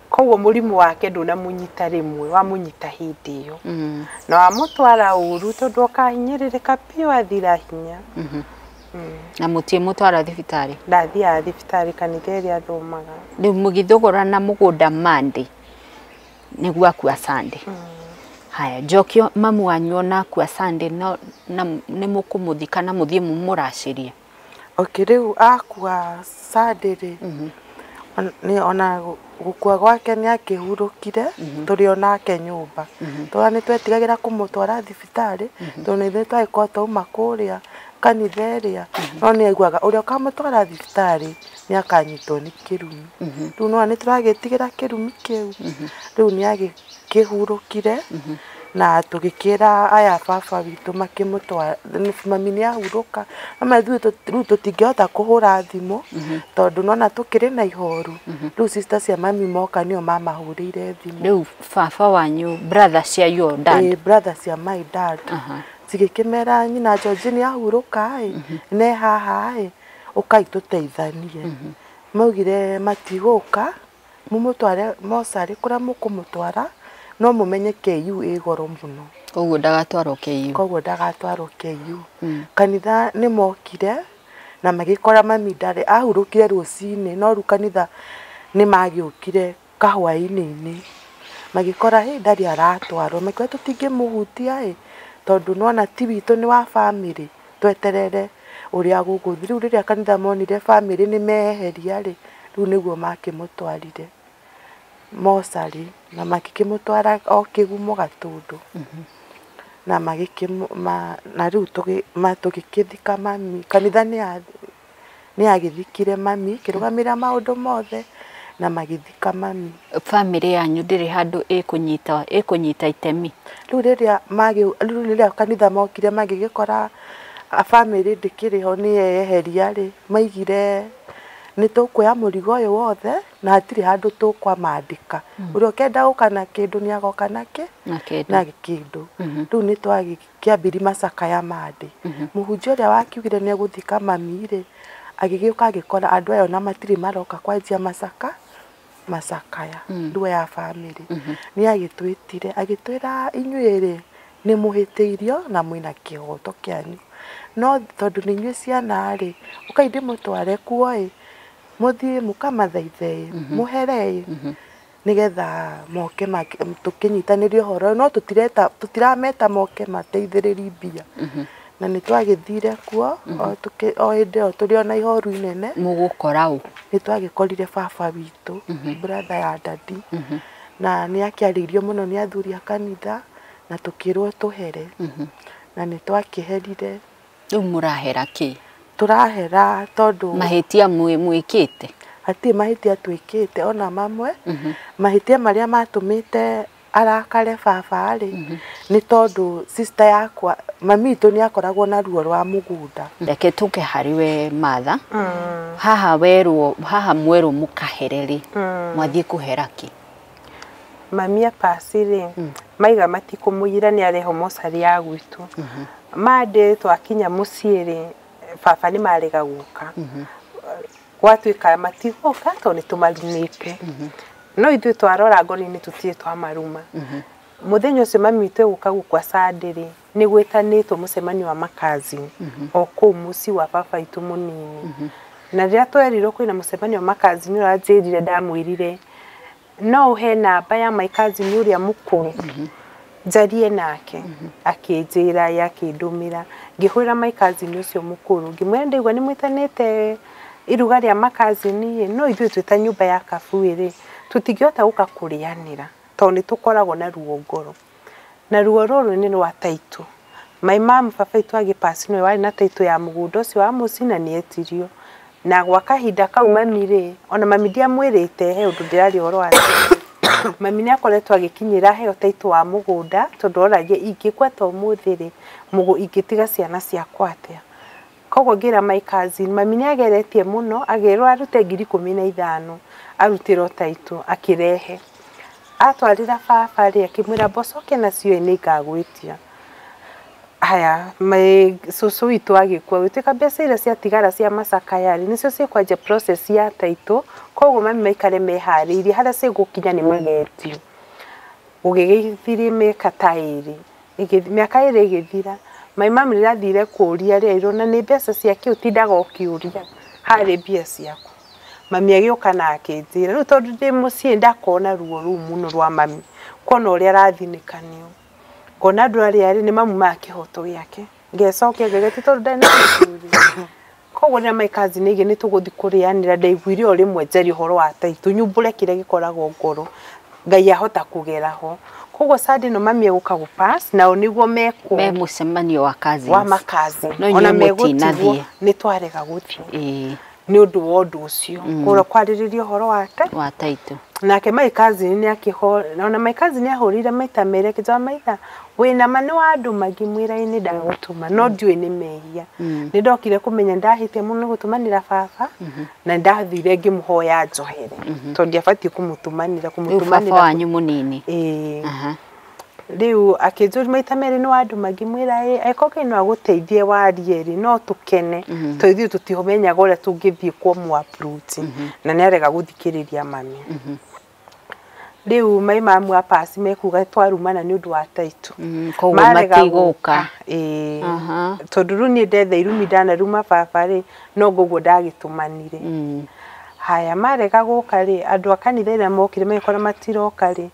koguo mũrimũ wake ndũnamũnyita rĩmwe wamũnyita hĩndĩ ĩyo na wamũtwara ũru tondũ okahinyĩrĩrĩka biũ athira hinya na mũtiĩ mũtwara thibitarĩ ndathiaga thibitarĩ kanitha ĩrĩa athomaga rĩu mũgĩthogora na mũgũnda Monday nĩguo akua Sunday haya Njoki mamu wanyu ona akua Sunday nĩ mũkũmũthika na mũthiĩ mũmũracĩrie rĩu akua Sunday rĩ ona gũkua gwake nĩ akĩhurũkire tũrĩ onake nyũmba tondũ nĩ twetigagĩra kũmũtwara thibitarĩ tondũ nĩ ithuĩ twagĩkorwo twauma kũrĩa kanitha ĩrĩa no nĩ aiguaga ũrĩa ũkamũtwara thibitarĩ nĩ akanyitwo nĩ kĩrumi rĩu no nĩ tũragĩtigĩra kĩrumi kĩu rĩu nĩ agĩkĩhurũkire na tũgĩkĩra aya baba witũ makĩmũtwara mami nĩ ahurũka ama rĩu tũtingĩhota kũhũra thimũ tondũ nona tũkĩrĩ na ihoru rĩu sister cia mami moka nĩo mamahũrĩire thimũ rĩu baba wanyu brother cia your dad brother cia my dad cigĩkĩmera nyina Njoki nĩ ahurũka nĩ haha ũkai tũteithanie maugire matigũka mũmũtware mocarĩ kũrĩa mũkũmũtwara no mũmenye KU ĩ goro mũno koguo ndagatwarwo KU kanitha nĩ mokire na magĩkora mami ndarĩ ahurũkire rũcinĩ no rĩu kanitha nĩ magĩũkire kahwainĩ magĩkora ndarĩ aratwarwo makĩũria tũtingĩmũhutia tondũ nona ti witũ nĩ wa family tweterere ũrĩa gũgũthi rĩu rĩrĩa kanitha monire family nĩ meheria rĩu nĩguo makĩmũtwarire mocarĩ na makĩmũtwara o kĩgumo Gatũndũ na rĩu tũgĩkĩthika mami kanitha nĩ agĩthikire mami kĩrũgamĩrĩra maũndũ mothe na magĩthika mami family yanyu ndĩrĩ handũ ĩkũnyita itemi rĩu rĩrĩa kanitha mokire magĩgĩkora family ndĩkĩrĩ ho nĩ eheria maigire nĩ tũkuoya mũrigo ũyũ wothe na hatirĩ handũ tũkwamandĩka ũrĩa ũkenda gũka na kĩndũ nĩ agoka na kĩndũ rĩu nĩ twagĩkĩambiri macakaya Monday mũhunjia ũrĩa wakiugire nĩ egũthika mami agĩgĩũka agĩkora andũ aya ona matirĩ maroka kwanjia macakaya rĩu ya family nĩ agĩtwĩtire agĩtwĩra inyuĩ nĩ mũhĩtĩirio na mwĩna kĩhoto kĩanyu no tondũ nĩ inyuĩ ciana ũkai ndĩmũtware kuo mũthiĩ mũkamathaithe mũhere nigetha moke tukinyitanĩria horo no tutirameta moke mateithĩrĩrie mbia na nĩ twagĩthire kuo o hĩndĩ ĩyo tũrĩ ona ihoru inene mũgũkora ũ nĩ twagĩkorire baba witũ brother ya dadi na nĩ akĩarĩirio mũno nĩ athuri a kanitha na tũkĩrwo tũhere na nĩ twakĩherire rĩu mũrahera kĩ tũrahera tondũ mahĩtia mwĩkĩte hatirĩ mahĩtia twĩkĩte ona mamwe mahĩtia marĩa matũmĩte arakare baba rĩ nĩ tondũ sister yakwa mami witũ nĩ akoragwo na ruo rwa mũgũnda reke tũke harĩ we Matha haha mwerwo mũkaherere mwathiĩ kũhera kĩ mami apacire maiga matikũmũira nĩ areho mocarĩ ya gwitũ mande twakinya mũciĩ rĩ baba nĩ marega gũka gwatuĩka matigũka tondũ nĩ tũmarumĩte no ithuĩ twarora ngoro-inĩ tũtirĩ twamaruma mũthenya ũcio mami witũ egũka gũkwa Sunday rĩ nĩ gwĩtanĩtwo mũcemanio wa makazi o kũu mũciĩ wa baba witũ mũnini na rĩrĩa twerirwo kwĩna mũcemanio wa makazi nĩ ũranjĩrire ndamwĩrire no ũhe namba ya my cousin ũrĩa mũkũrũ njarie nake akĩnjĩra yakĩndũmĩra ngĩhũrĩra my cousin ũcio mũkũrũ ngĩmwĩra ndaigua nĩ mwĩtanĩte iruga rĩa makazini no ithuĩ twĩta nyũmba ya kabuĩ-rĩ tũtingĩhota gũka kũrĩanĩra tondũ nĩ tũkoragwo na ruo ngoro na ruo rũrũ nĩ rwa taitũ my mom baba witũ agĩpaci nĩwe warĩ na taitũ ya mũgũnda ũcio wa mũciĩ na nĩ etirio na gwa kahinda kau mami-rĩ ona mami ndiamwĩrĩte he ũndũ ndĩrarĩ ũhoro wake mami nĩ akoretwo agĩkinyĩra heo taitũ wa mũgũnda tondũ oragia ingĩkua ta ũmũthĩ-rĩ ingĩtiga ciana ciakwa atĩa koguo ngĩra my cousin mami nĩ ageretie mũno agĩrwo arute 15,000 arutĩrwo taitũ akĩrehe atwarĩra baba rĩ akĩmwĩra mbocoke nacio nĩ ngagwĩtia haya cũcũ witũ agĩkua gwĩtuĩka mbeca iria ciatigara cia macakaya rĩ nĩcio cikwanja process ya taitũ koguo mami maikare meharĩirie harĩa cigũkinya nĩ magetio gũgĩgĩthirie mĩaka ta ĩrĩ mĩaka ĩrĩ ĩgĩthira my mom nĩ athire kũũria rĩrĩ na nĩ mbeca ciake ũtindaga ũkĩũria harĩ mbia ciaku mami agĩũka na akĩnjĩra rĩu tondũ ndĩ mũciĩ ndakona ruo rũu mũno rwa mami kuona ũrĩa arathinĩkanio ngona andũ arĩa nĩ mamu ma kĩhoto gĩake ngecokia ngagĩte tondũ ndarĩ na mũthuri koguo rĩrĩa my cousin nĩ nĩ tũgũthiĩ kũrĩanĩra ndaiguire o rĩmwe njaria ũhoro wa taitũ nyumbũre kĩrĩa gĩkoragwo ngoro Ngai ahota kũgeraho koguo Sunday no mami egũka gũpass nao nĩguo mekwo me mũcemanio wa kazi wa makazi ona megũtigwo nĩ twarega gũthiĩ nĩ ũndũ wa ũndũ ũcio kũrĩa kwarĩrĩria ũhoro wa taitũ nake my cousin nĩ akĩhora ona my cousin nĩ ahũrire maita merĩ akĩnjĩra Wamaitha wĩna ma nĩ wa andũ magĩmwĩra nĩ ndagũtũma no ndiũĩ nĩ mehia nĩ ndokire kũmenya ndahĩtia mũno nĩ gũtũmanĩra baba na ndathire ngĩmũhoya njohere tondũ ndiabatiĩ kũmũtũmanĩra baba wanyu mũnini rĩu akĩnjũria maita merĩ nĩ wa andũ magĩmwĩra ekoke no agũteithie warie rĩ no tũkene tondũ ithuĩ tũtimenyaga ũrĩa tũngĩthiĩ kuomu approach na nĩ arega gũthikĩrĩria mami rĩu my mom apaci mekuga twarumana nĩ ũndũ wa taitũ koguo matigũka tondũ rĩu niĩ ndetha irumi ndanaruma baba rĩ no ngoguo ndagĩtũmanire haya marega gũka rĩ andũ a kanitha ĩrĩa mokire magĩkora matiroka rĩ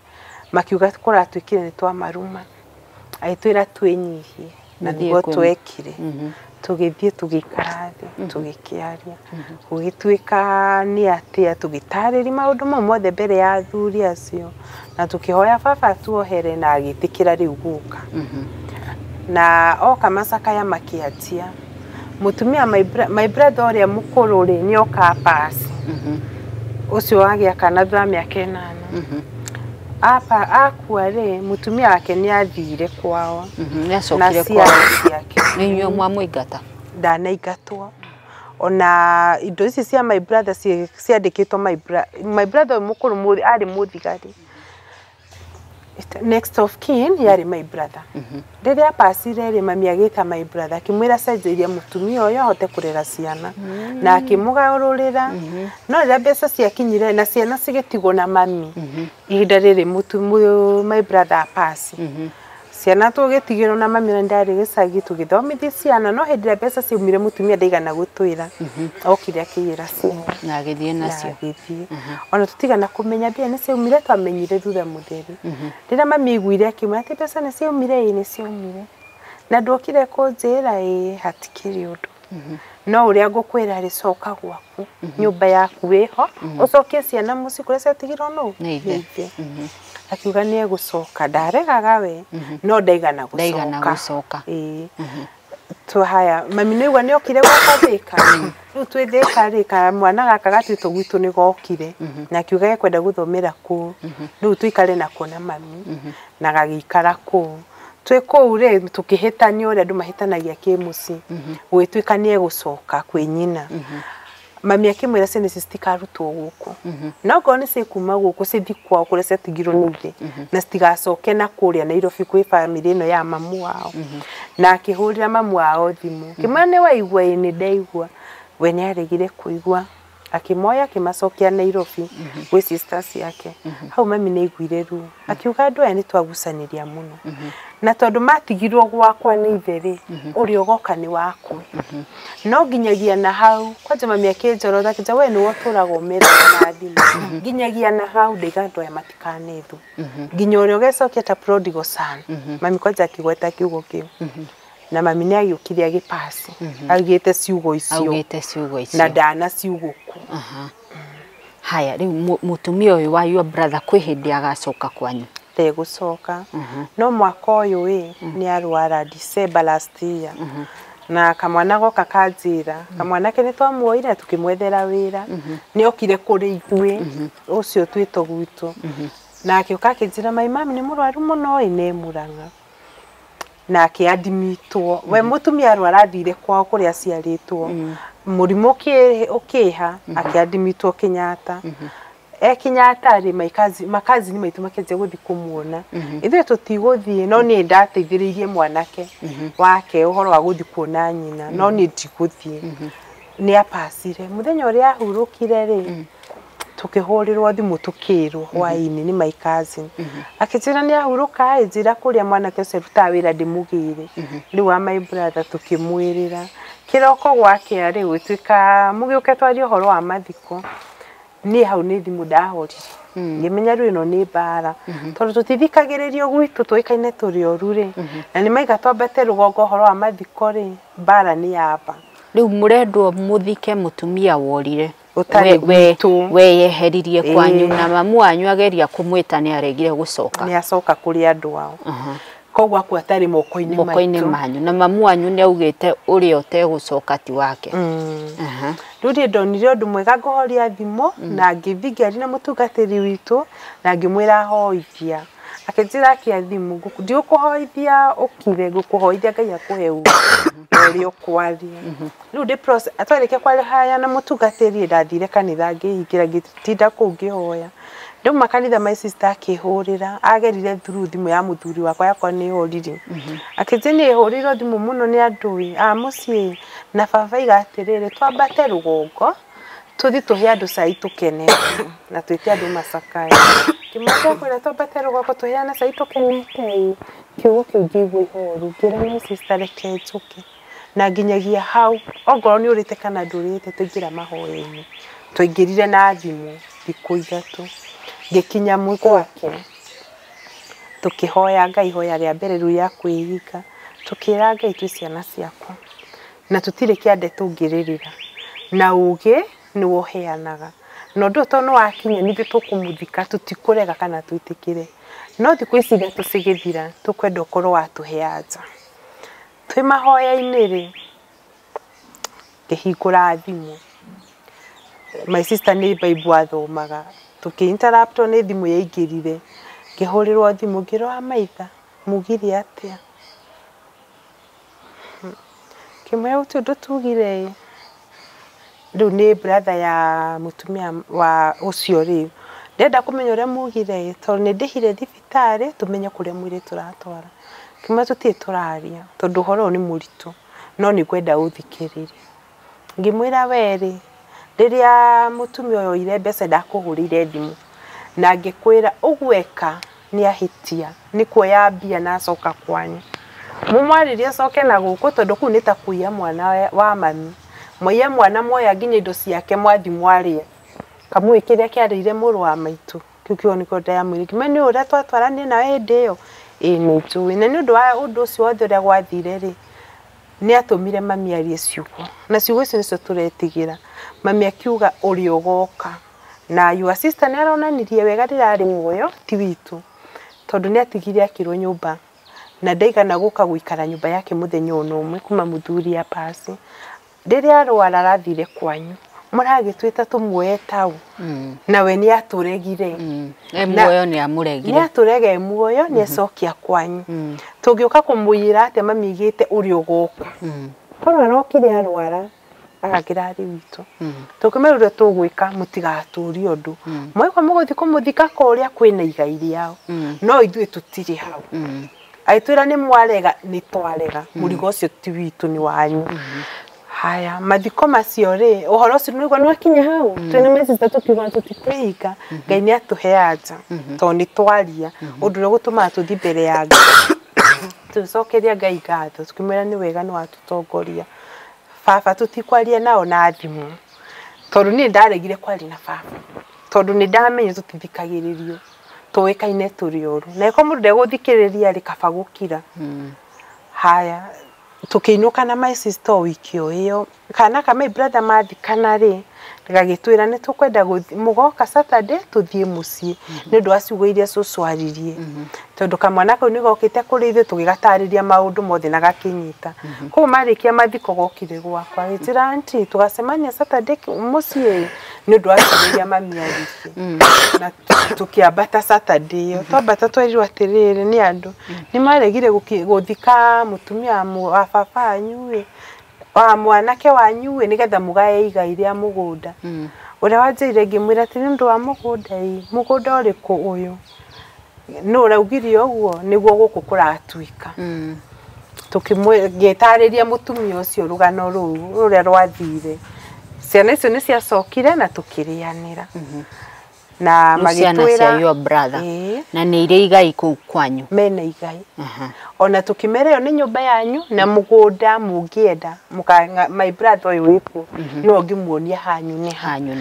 makiuga kũratuĩkire nĩ twamaruma agĩtwĩra twĩnyihie na nĩguo twekire tũgĩthiĩ tũgĩikara thĩ tũgĩkĩaria gũgĩtuĩka nĩ atĩa tũgĩtarĩria maũndũ mau mothe mbere ya athuri acio na tũkĩhoya baba tuohere na agĩtĩkĩra rĩu gũka na oka macakaya makĩanjia mũtumia my brother ũrĩa mũkũrũ rĩ nĩ oka pass ũcio wagĩa kana thutha mĩaka 8 akua rĩ mũtumia wake nĩ athire kwao nĩ acokire kwao nĩ inyuĩ mwamũingata ndanaingatwo ona indo ici cia my brother ciandĩkĩtwo my brother mũkũrũ arĩ mũthigari next of kin yarĩ my brother rĩrĩa pasire rĩ mami agĩta my brother akĩmwĩra cenjeria mũtumia ũyũ ahote kũrera ciana na akĩmũgarũrĩra no rĩrĩa mbeca ciakinyire na ciana cigĩtigwo na mami ihinda rĩrĩ my brother pass ciana tugitigirwo na mami na ndari gicagi tugithomithia ciana no hindira mbeca ciumire mutumia ndaigana gutwira okire akiyira ciana na githie nacio ona tutigana kumenya mbia ni ciumire twamenyire thutha mutheri rira mami igwire akima ati mbeca ni ciumire ni ciumire na ndokire kunjira hatikiri undu no uria ngukwira ri coka gwaku nyumba yaku wiho ucokie ciana muci kuria ciatigirwo no nithe akiuga ni egucoka ndaregaga we no ndaigana gucoka tuhaya mami nĩigua nĩ okire gwakathika rĩu twĩthĩka rĩka mwana gaka gatwĩtwo gwitũ nĩ gokire na akiuga ekwenda gũthomera kũu rĩu tuikare na kuona mami na gagĩikara kũu twĩ kũu rĩ tũkĩhĩtania ũrĩa andũ mahĩtanagia kĩmũciĩ gwĩtuĩka nĩ egũcoka kwĩ nyina mami akimwira ciana citikarutwo gũkũ no ngo nĩ cikuma gũkũ cithi kwao kũrĩa ciatigirwo nĩ ithe na citigacoke na kũrĩa Nairobi kwĩ family ĩno ya mamu wao na akĩhũrĩra mamu wao thimũ kĩmwana nĩ waigua nĩ ndaigua we nĩ aregire kũigua akimoya akimacokia Nairobi gwĩ sisters yake hau mami nĩ aiguire ruo akiuga andũ aya nĩ twagucanĩria mũno na tondũ matigirwo gwakwa nĩ ithe ũrĩa ũgoka nĩ wakwa no nginyagia na hau kwanja mami akĩnjorotha akĩnja we nĩ wotũraga ũmera na thimũ nginyagia na hau ndaiga andũ aya matikanethu nginya ũrĩa ũgecokia ta prodigal son mami kwanja akĩgweta kiugo kĩu na mami nĩ agĩũkire agĩpasi augĩte ciugo icio na ndana ciugo ku haya rĩu mutumia ũyũ wa your brother kwĩ hĩndĩ agacoka kwanyu tegũcoka no mwaka ũyũ nĩ arwara December last year na kamwana goka kanjira kamwana ke nĩ twamuoire tukĩmwethera wĩra nĩ okire kũrĩ ithuĩ ũcio twĩtwo gwitũ na akĩũka akĩnjĩra my mami nĩ mũrwaru mũno nĩ Murang'a na akĩadimitwo we mutumia arwara athire kwao kũrĩa aciarĩtwo mũrimũ ũkĩha akĩadimitwo Kenyatta Kenyatta rĩ makazi ni maitu makenje guthi kumuona ithuĩ tũtigũthiĩ no nĩ ndateithĩrĩirie mwanake wake ũhoro wa guthi kuona nyina no nĩ ndigũthiĩ nĩ apasire muthenya ũrĩa ahurũkire rĩ tukĩhũrĩrwo thimũ tukĩrwo hwaĩ-inĩ nĩ my cousin akĩnjĩra nĩ ahurũka njĩra kũrĩa mwanake ũcio arutaga wĩra ndĩmũgĩre rĩu wa my brother tukĩmwĩrĩra kĩroko gwake rĩ gwĩtuĩka mũgĩũke twarie ũhoro wa mathiko ni hau nĩ thimũ ndahorire ngĩmenya rĩu ĩno nĩ mbara tondũ tũtithikagĩrĩrio gwitũ tũĩkaine tũrĩ oru rĩ na nĩ maiga twambate rũgongo ũhoro wa mathiko rĩ mbara nĩ yamba rĩu mũrendwo mũthike mutumia worire weyeheririe kwanyu na mamu wanyu ageria kũmwĩta nĩ aregire gũcoka nĩ acoka kũrĩ andũ ao koguo akwa atarĩ moko-inĩ manyu na mamu wanyu nĩ augĩte ũrĩa ũtegũcoka ti wake rĩu ndonire ũndũ mwega ngũhoria thimũ na ngĩthiĩ ngĩaria na mũtungatĩri witũ na ngĩmwĩra hoithia akĩnjĩra akia thimũ ndigũkũhoithia ũkire ngũkũhoithia Ngai akũhe ũrĩa ũkwaria rĩu ndĩ process atwarĩkia kwarĩhaya na mũtungatĩri ndathire kanitha ngĩhingĩra ngĩtinda kũu ngĩhoya nduma kanitha my sister akĩhũrĩra agerire through thimũ ya mũthuri wakwa nĩ horire akĩnjĩ nĩ hũrĩrwo thimũ mũno nĩ andũ mũciĩ na baba igatĩrĩrĩ twambate rũgongo tuthi tuhe andũ cai tukene na twĩte andũ macakae kĩmwaka kwĩra twambate rũgongo tuheana cai tukenete kiugo kĩu ngĩigua ihoru ngĩra my sister reke njũke na nginyagia hau ongorwo nĩ ũrĩte kana ndũrĩte tũingĩra mahoya-inĩ twaingĩrire na thimũ thikũ ithatũ ngĩkinya gwake tukihoya Ngai hoya rĩa mbere rĩu ya kwĩhika tukĩra Ngai twĩ ciana ciakwa na tutirĩ kĩande tũngĩrĩrĩra na ũgĩ nĩ woheanaga no ndũ to no wakinya nithe tũkũmũthika tutikũrega kana twĩtĩkĩre no thikũ ici ithatũ cigĩthira tũkwenda ũkorwo watũhe anja twĩ mahoya-inĩ rĩ ngĩhingũra thimũ my sister nĩ Bible athomaga tukĩinterruptwo nĩ thimũ yaingĩrire ngĩhũrĩrwo thimũ ngĩrwo Wamaitha mugire atĩa kĩmwe ũtũ ndũtugire rĩu nĩ brother ya mutumia wa ũcio rĩu ndenda kũmenya ũrĩa mugire tondũ nĩ ndĩhire thibitarĩ tũmenye kũrĩa mwĩrĩ tũratwara kĩmwe tũtirĩ tũraria tondũ ũhoro nĩ mũritũ no nĩ kwenda ũthikĩrĩrie ngĩmwĩra werĩ rĩrĩa mutumia ũyũ ire mbeca ndakũhũrĩire thimũ na ngĩkwĩra ũgweka ni ahitia ni kuoya mbia na acoka kwanyu mumwaririe acoke na guku tondu ku ni ta kuiya mwana wa mami moya mwana moya nginya indo ciake mwathi mwarie kamwikire kiarire muru wa maitu kikio niko ndayamwire kimeni ura twatwaranie na endeyo ni tuwe na ni undu wa undu ucio wothe uria gwathire ri ni atumire mami arie ciugo na ciugo icio nicio turetigira mami akiuga uri ugoka na your sister ni aronanirie wega rirari muoyo ti witu tondu ni atigire akirwo nyumba na ndaigana guka guikara nyumba yake muthenya ono umwe kuma muthuri ya pasi riria arwara rathire kwanyu muragitwita tumuoye tau na we ni aturegire muoyo ni amuregire ni aturege muoyo ni acokia kwanyu tugiuka kumuyira ati mami igite uri ugoka kono arokire arwara agakirari witu tukimerure tugwika mutigaturi undu mwekwa muguthi kumuthika koria kwina igai riao no ithuĩ tutiri hau aitwira ni mwarega ni twarega murigo ucio ti witu ni wanyu haya mathiko macio ri uhoro ucio niguo nwakinya hau twina message tukiuga tutikuiga ngai ni atuheaja to ni twaria undu ri gutuma tuthi mbere ya Ngai tucokeria Ngai ngatho tukimera ni wega ni watutongoria baba tutikwaria nao na thimu tondu ni ndaregire kwari na baba tondu ni ndamenye tutithikagiririo tuwekaine turi oru na iko mundu ndeguthikiriria ri kaba gukira haya tukiinuka na my sister wikio iyo kana kama brother mathikana ri ngagitwira ni tukwenda mugoka Saturday tuthie mucie ni ndu aciugo iria cucwaririe tondu kamwana kau ni gokite kuri ithu tugigatariria maundu mothe na gakinyita ku marikia mathiko gokire gwakwa gitira anti tugacemania Saturday mucie ni ndu aciugo mami arikie na tukiambata Saturday yo twambata twerirwo atiriri ni andu ni maregire guthika mutumia wa baba anyue wa mwanake wanyu nigetha mugaye igai ria mugunda uria wanjire ngimwira ati ndu wa mugunda mugunda uriku uyu no raugire oguo niguo guku kuratwika tukimwetariria mutumia ucio rugano ruu uria rwathire ciana icio ni ciacokire na tukirianira na magitwira your brother na ni ire igai ku kwanyu mena igai ona tukimereo ni nyumba yanyu na mugunda mungienda my brother oyu wiku no ngimuonia hanyu ni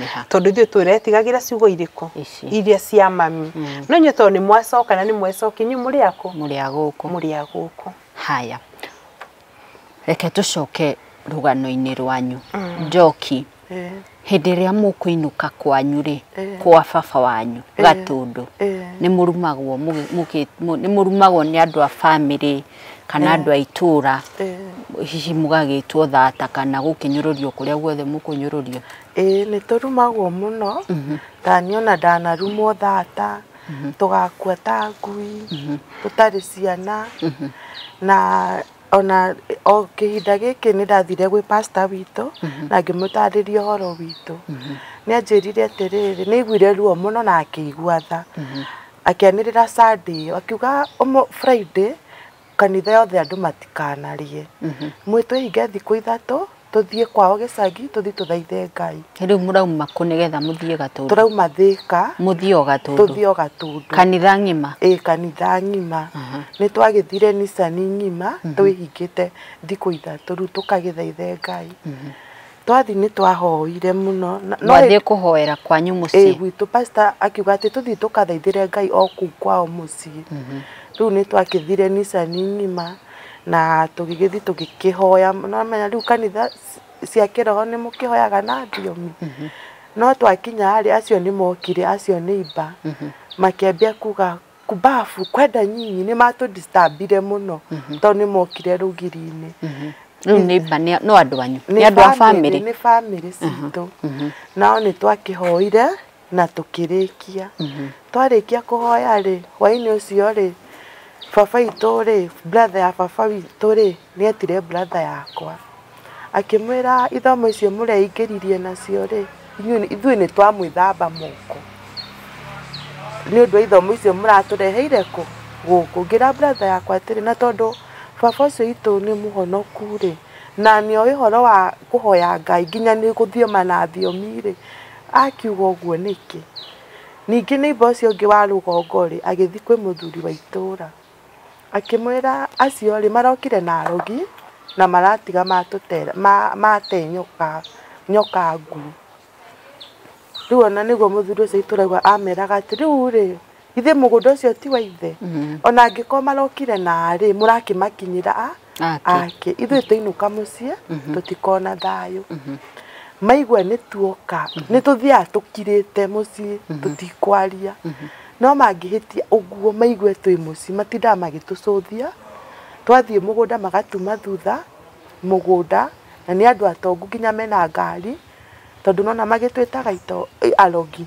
ha tondu ithuĩ turetigagira ciugo iriko iria cia mami no nyu to ni mwacoka na ni mwecoki nyu muri aguku haya reke tucoke rugano-ini rwanyu Njoki hindi ria mukuinuka kwanyu ri kwa baba wanyu gatundu ni murumagwo ni andu a family kana andu a itura hihi mugagitwo thata kana gukinyururio kuria guothe mukunyururio ni turumagwo muno tani ona ndanarumwo thata tugakua ta ngui tutari ciana na ona o kihinda giki ni ndathire gwi pastor witu na ngimutariria horo witu ni anjirire atiriri ni igwire ruo muno na akigua tha akianirira Sunday akiuga Friday kanitha yothe andu matikanarie mwitwe hinge thiku ithatu tuthie kwao gicagi tuthi tuthaithe Ngai riu murauma ku nigetha muthie gatundu turauma Thika muthie o gatundu tuthie o gatundu kanitha ngima kanitha ngima ni twagithire nisani ngima twihingite thiku ithatu ru tukagithaithe Ngai twathi ni twahoire muno no thie kuhoera kwanyu mucie gwitu pastor akiuga ati tuthi tukathaithire Ngai o ku kwao mucie riu ni twakithire nisani ngima na tugigithi tugikihoya no menya riu kanitha cia kiroho ni mukihoyaga na thiomi no twakinya ari acio ni mokire acio ni iba makiambia kuga kubafu kwenda nyinyi ni matu disturbire muno to ni mokire rugiri-ini riu ni iba no andu anyu ni andu a family ni family citu nao ni twakihoire na tukirikia twarikia kuhoya ri hwaini ucio ri baba itu ri brother ya baba witu ri ni etire brother yakwa akimwira ithomo icio mureingiririe nacio ri ithuĩ ni twamwithamba moko ni undu ithomo icio muratureheire ku guku ngira brother yakwa atiri na tondu baba ucio itu ni muhonoku ri na ni o ihoro wa kuhoya Ngai nginya ni guthioma na thiomi ri akiuga uguo niki ningĩ neighbor ũcio ũngĩ wa rũgongo rĩ agĩthiĩ kwĩ mũthuri wa itũũra akĩmwĩra acio rĩ marokire na arogi na maratiga mate nyoka nguru. Rĩu ona nĩguo mũthuri ũcio itũũra ameraga atĩ rĩu rĩ ithe mũgũnda ũcio ti wa ithe ona angĩkorwo marokire na rĩ mũrakĩmakinyĩra ake ithuĩ tũinũka mũciĩ tũtikona thayũ. Maigua nĩ tuoka nĩ tũthiaga tũkirĩte mũciĩ tũtikwaria no mangĩhĩtia ũguo maigue twĩ mũciĩ matindaga magĩtũcũthia twathiĩ mũgũnda magatuma thutha mũgũnda na nĩ andũ atongu nginya mena ngari tondũ nona magĩtwĩtaga arogi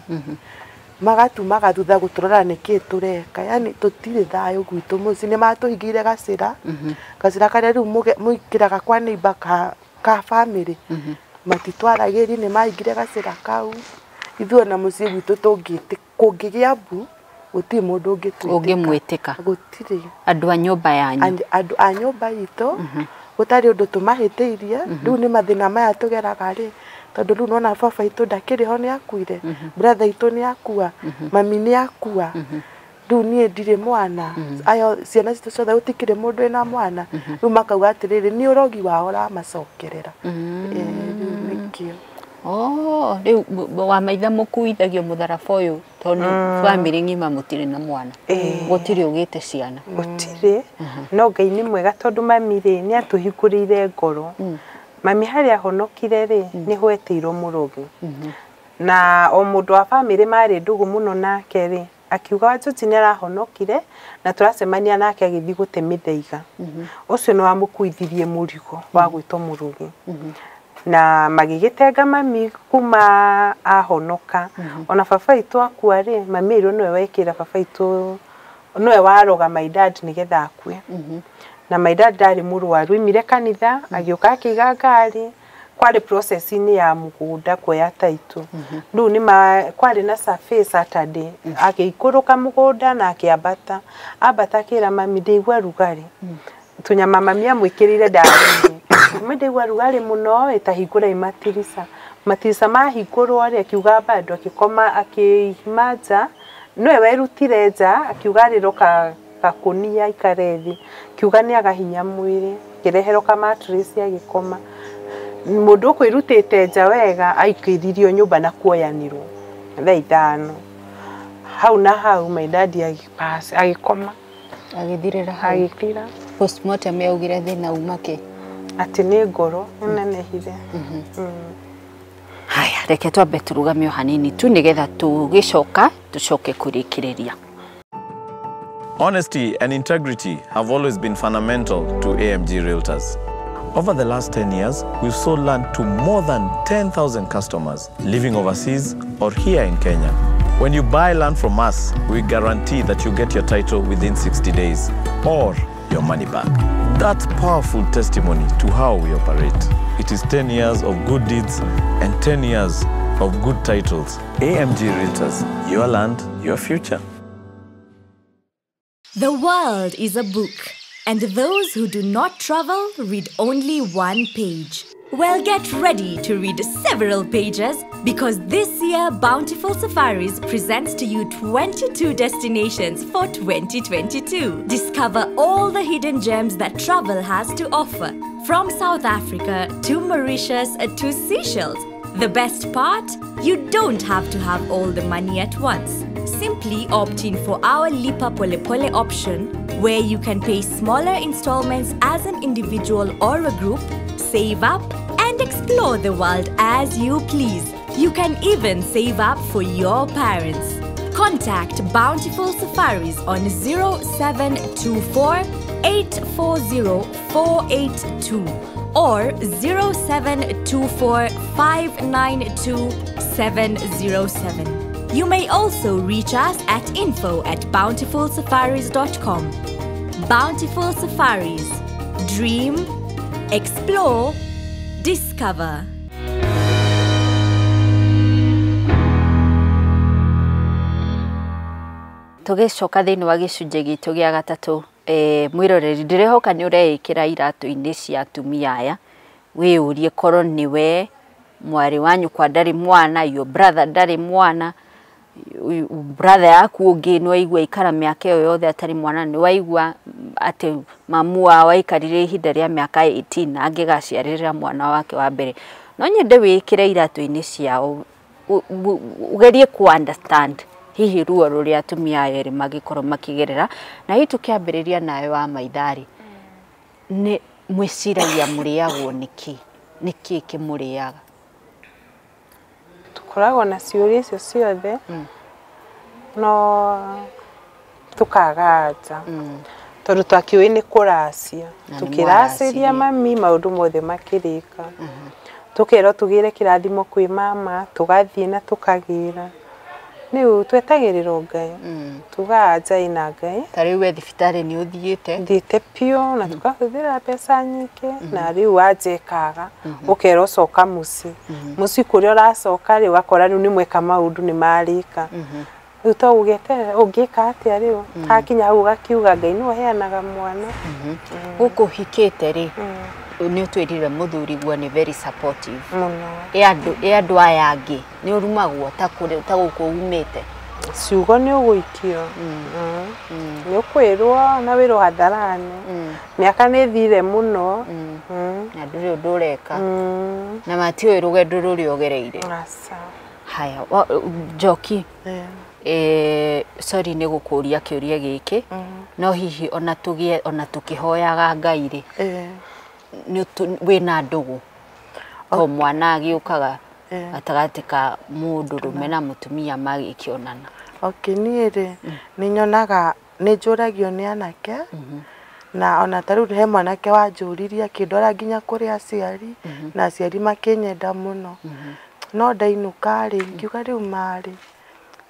magatumaga thutha gũtũrora nĩkĩĩ tũreka yani tũtirĩ thayũ gwitũ mũciĩ nĩ matũhingĩire gacĩra karĩa rĩu mũingĩraga kwa neighbor ka family matitwaragĩri nĩ mahingire gacĩra kau ithuĩ na mũciĩ gwitũ kũngĩgĩa mbu gũtirĩ mũndũ ũngĩmwĩtĩka gũtirĩ andũ a nyũmba yanyu andũ a nyũmba itũ gũtarĩ ũndũ tũmahĩtĩirie rĩu nĩ mathĩna maya tũgeraga rĩ tondũ rĩu nona baba itũ ndakĩrĩ ho nĩ akuire brother itũ nĩ akua mami nĩ akua rĩu niĩ ndirĩ mwana ayo ciana citũ ciothe gũtikĩrĩ mũndũ ena mwana rĩu makauga atĩrĩrĩ nĩ ũrogi wao ũramacokerera nĩkĩo. Rĩu Wamaitha mũkuithagio mũtharaba ũyũ tondũ bamĩrĩ ng'ima mũtirĩ na mwana gũtirĩ ũgĩte ciana gũtirĩ no Ngai nĩ mwega tondũ mami rĩ nĩ atũhingũrĩire ngoro. Mami harĩa ahonokire rĩ nĩ hweteirwo mũrogi na o mũndũ wa bamĩrĩ marĩ ndũgũ mũno nake rĩ akiuga Njoki nĩ arahonokire na tũracemania nake agĩthiĩ gũte mĩthaiga ũcio nĩ wamũkuithirie mũrigo wa gwĩtwo mũrogi na magĩgĩtenga mami kuma ahonoka ona baba itũ akua rĩ mami ĩrwo nĩwe wekĩra baba itũ nĩwe waroga my dad nĩgetha akue na my dad ndarĩ mũrwaru imire kanitha agĩũka akĩiga ngari kwarĩ process-inĩ ya mũgũnda kuoya taitũ rĩu nĩ kwarĩ na survey Saturday agĩikũrũka mũgũnda na akĩambata akĩra mami ndaigua rugarĩ tunyama mami amwĩkĩrĩire ndarĩ ndaigua rugarĩ mũno ĩtahingũra matirica mahingũrwo rĩ akiuga bado akĩkoma akĩhimanja nĩwe werutire nja akiuga rĩroka gakũnia ikarethi kiuga nĩ agahinya mwĩrĩ kĩreherwo ka matiri agĩkoma mũndũ kwĩrutĩte nja wega aikĩririo nyũmba na kuoyanirwo thaa 5 hau na hau my dad agĩkoma agĩthirĩra agĩthira postmortem yaugire thĩna umake atĩ nĩ ngoro nĩnenehire. Haya reke twambe tũrugame hanini tu nĩgetha tũgĩcoka tũcoke kũrĩkĩrĩria. Honesty and integrity have always been fundamental to AMG Realtors. Over the last 10 years, we've sold land to more than 10,000 customers living overseas or here in Kenya. When you buy land from us, we guarantee that you get your title within 60 days or your money back. That's powerful testimony to how we operate. It is 10 years of good deeds and 10 years of good titles. AMG Realtors, your land, your future. The world is a book, and those who do not travel read only one page. Well, get ready to read several pages because this year Bountiful Safaris presents to you 22 destinations for 2022. Discover all the hidden gems that travel has to offer, from South Africa to Mauritius to Seychelles. The best part? You don't have to have all the money at once. Simply opt in for our Lipa Pole Pole option, where you can pay smaller installments as an individual or a group, save up, and explore the world as you please. You can even save up for your parents. Contact Bountiful Safaris on 0724 840 482 or 0724 592 707. You may also reach us at info@bountifulsafaris.com. Bountiful Safaris. Dream, explore, discover. Tũgĩcoka thĩinĩ wa gĩcunjĩ gitũ gĩa gatatũ mwĩroreri ndĩrehoka nĩ ũreĩkĩra iratũ-inĩ cia atumia aya wĩyũrie korwo nĩwe mwarĩ wanyu kwa ndarĩ mwana your brother ndarĩ mwana brother yaku ungi ni waigua ikara miaka iyo yothe atari mwana ni waigua ati mamu wao aikarire ihinda ria miaka 18 angigaciarira mwana wake wa mbere no nyende wikire iratu-ini ciao ugerie ku understand hihi ruo ruria atumia eri magikorwo makigerera na hii tukiambiriria nawe Wamaitha ni mwiciragia muriagwo niki kimuriaga tukoragwo na ciuria icio ciothe no tukagaja tondu twakiuĩ nĩ kũracia tukiraciria mami maundu mothe makirika tukero tugire kirathimo kwi mama tugathie na tukagira niu twetagirira Ngai tugaja ina Ngai tari we thibitari ni uthiite pio na tukahuthira pesa nyingi na riu ajekaga ukero coka muci kuria uracoka ri wakora riu ni mweka maundu ni marika riu to ugete ungika atia riu hakinya hau gakiuga Ngai no heanaga mwana guku hikite ri ni utwirire muthuri gwa ni very supportive muno andu aya angi ni urumagwo ta guku umite ciugo ni uguikio ni ukwirwo na wiro hatharani miaka ni thire muno na nduri ndureka na matio rugendo ruri ogereire asa haya Njoki sorry ni gukuria kiuria giki no hihi ona tukihoyaga Ngai ri wina ndugu to mwana agiukaga atagati ka mundu rume na mutumia magikionana niire ni nyonaga ni njuragio ni anake na ona tariu he mwanake wanjuriria kindora nginya kuri aciari na aciari makinyenda muno no ndainuka ri ngiuga riu mari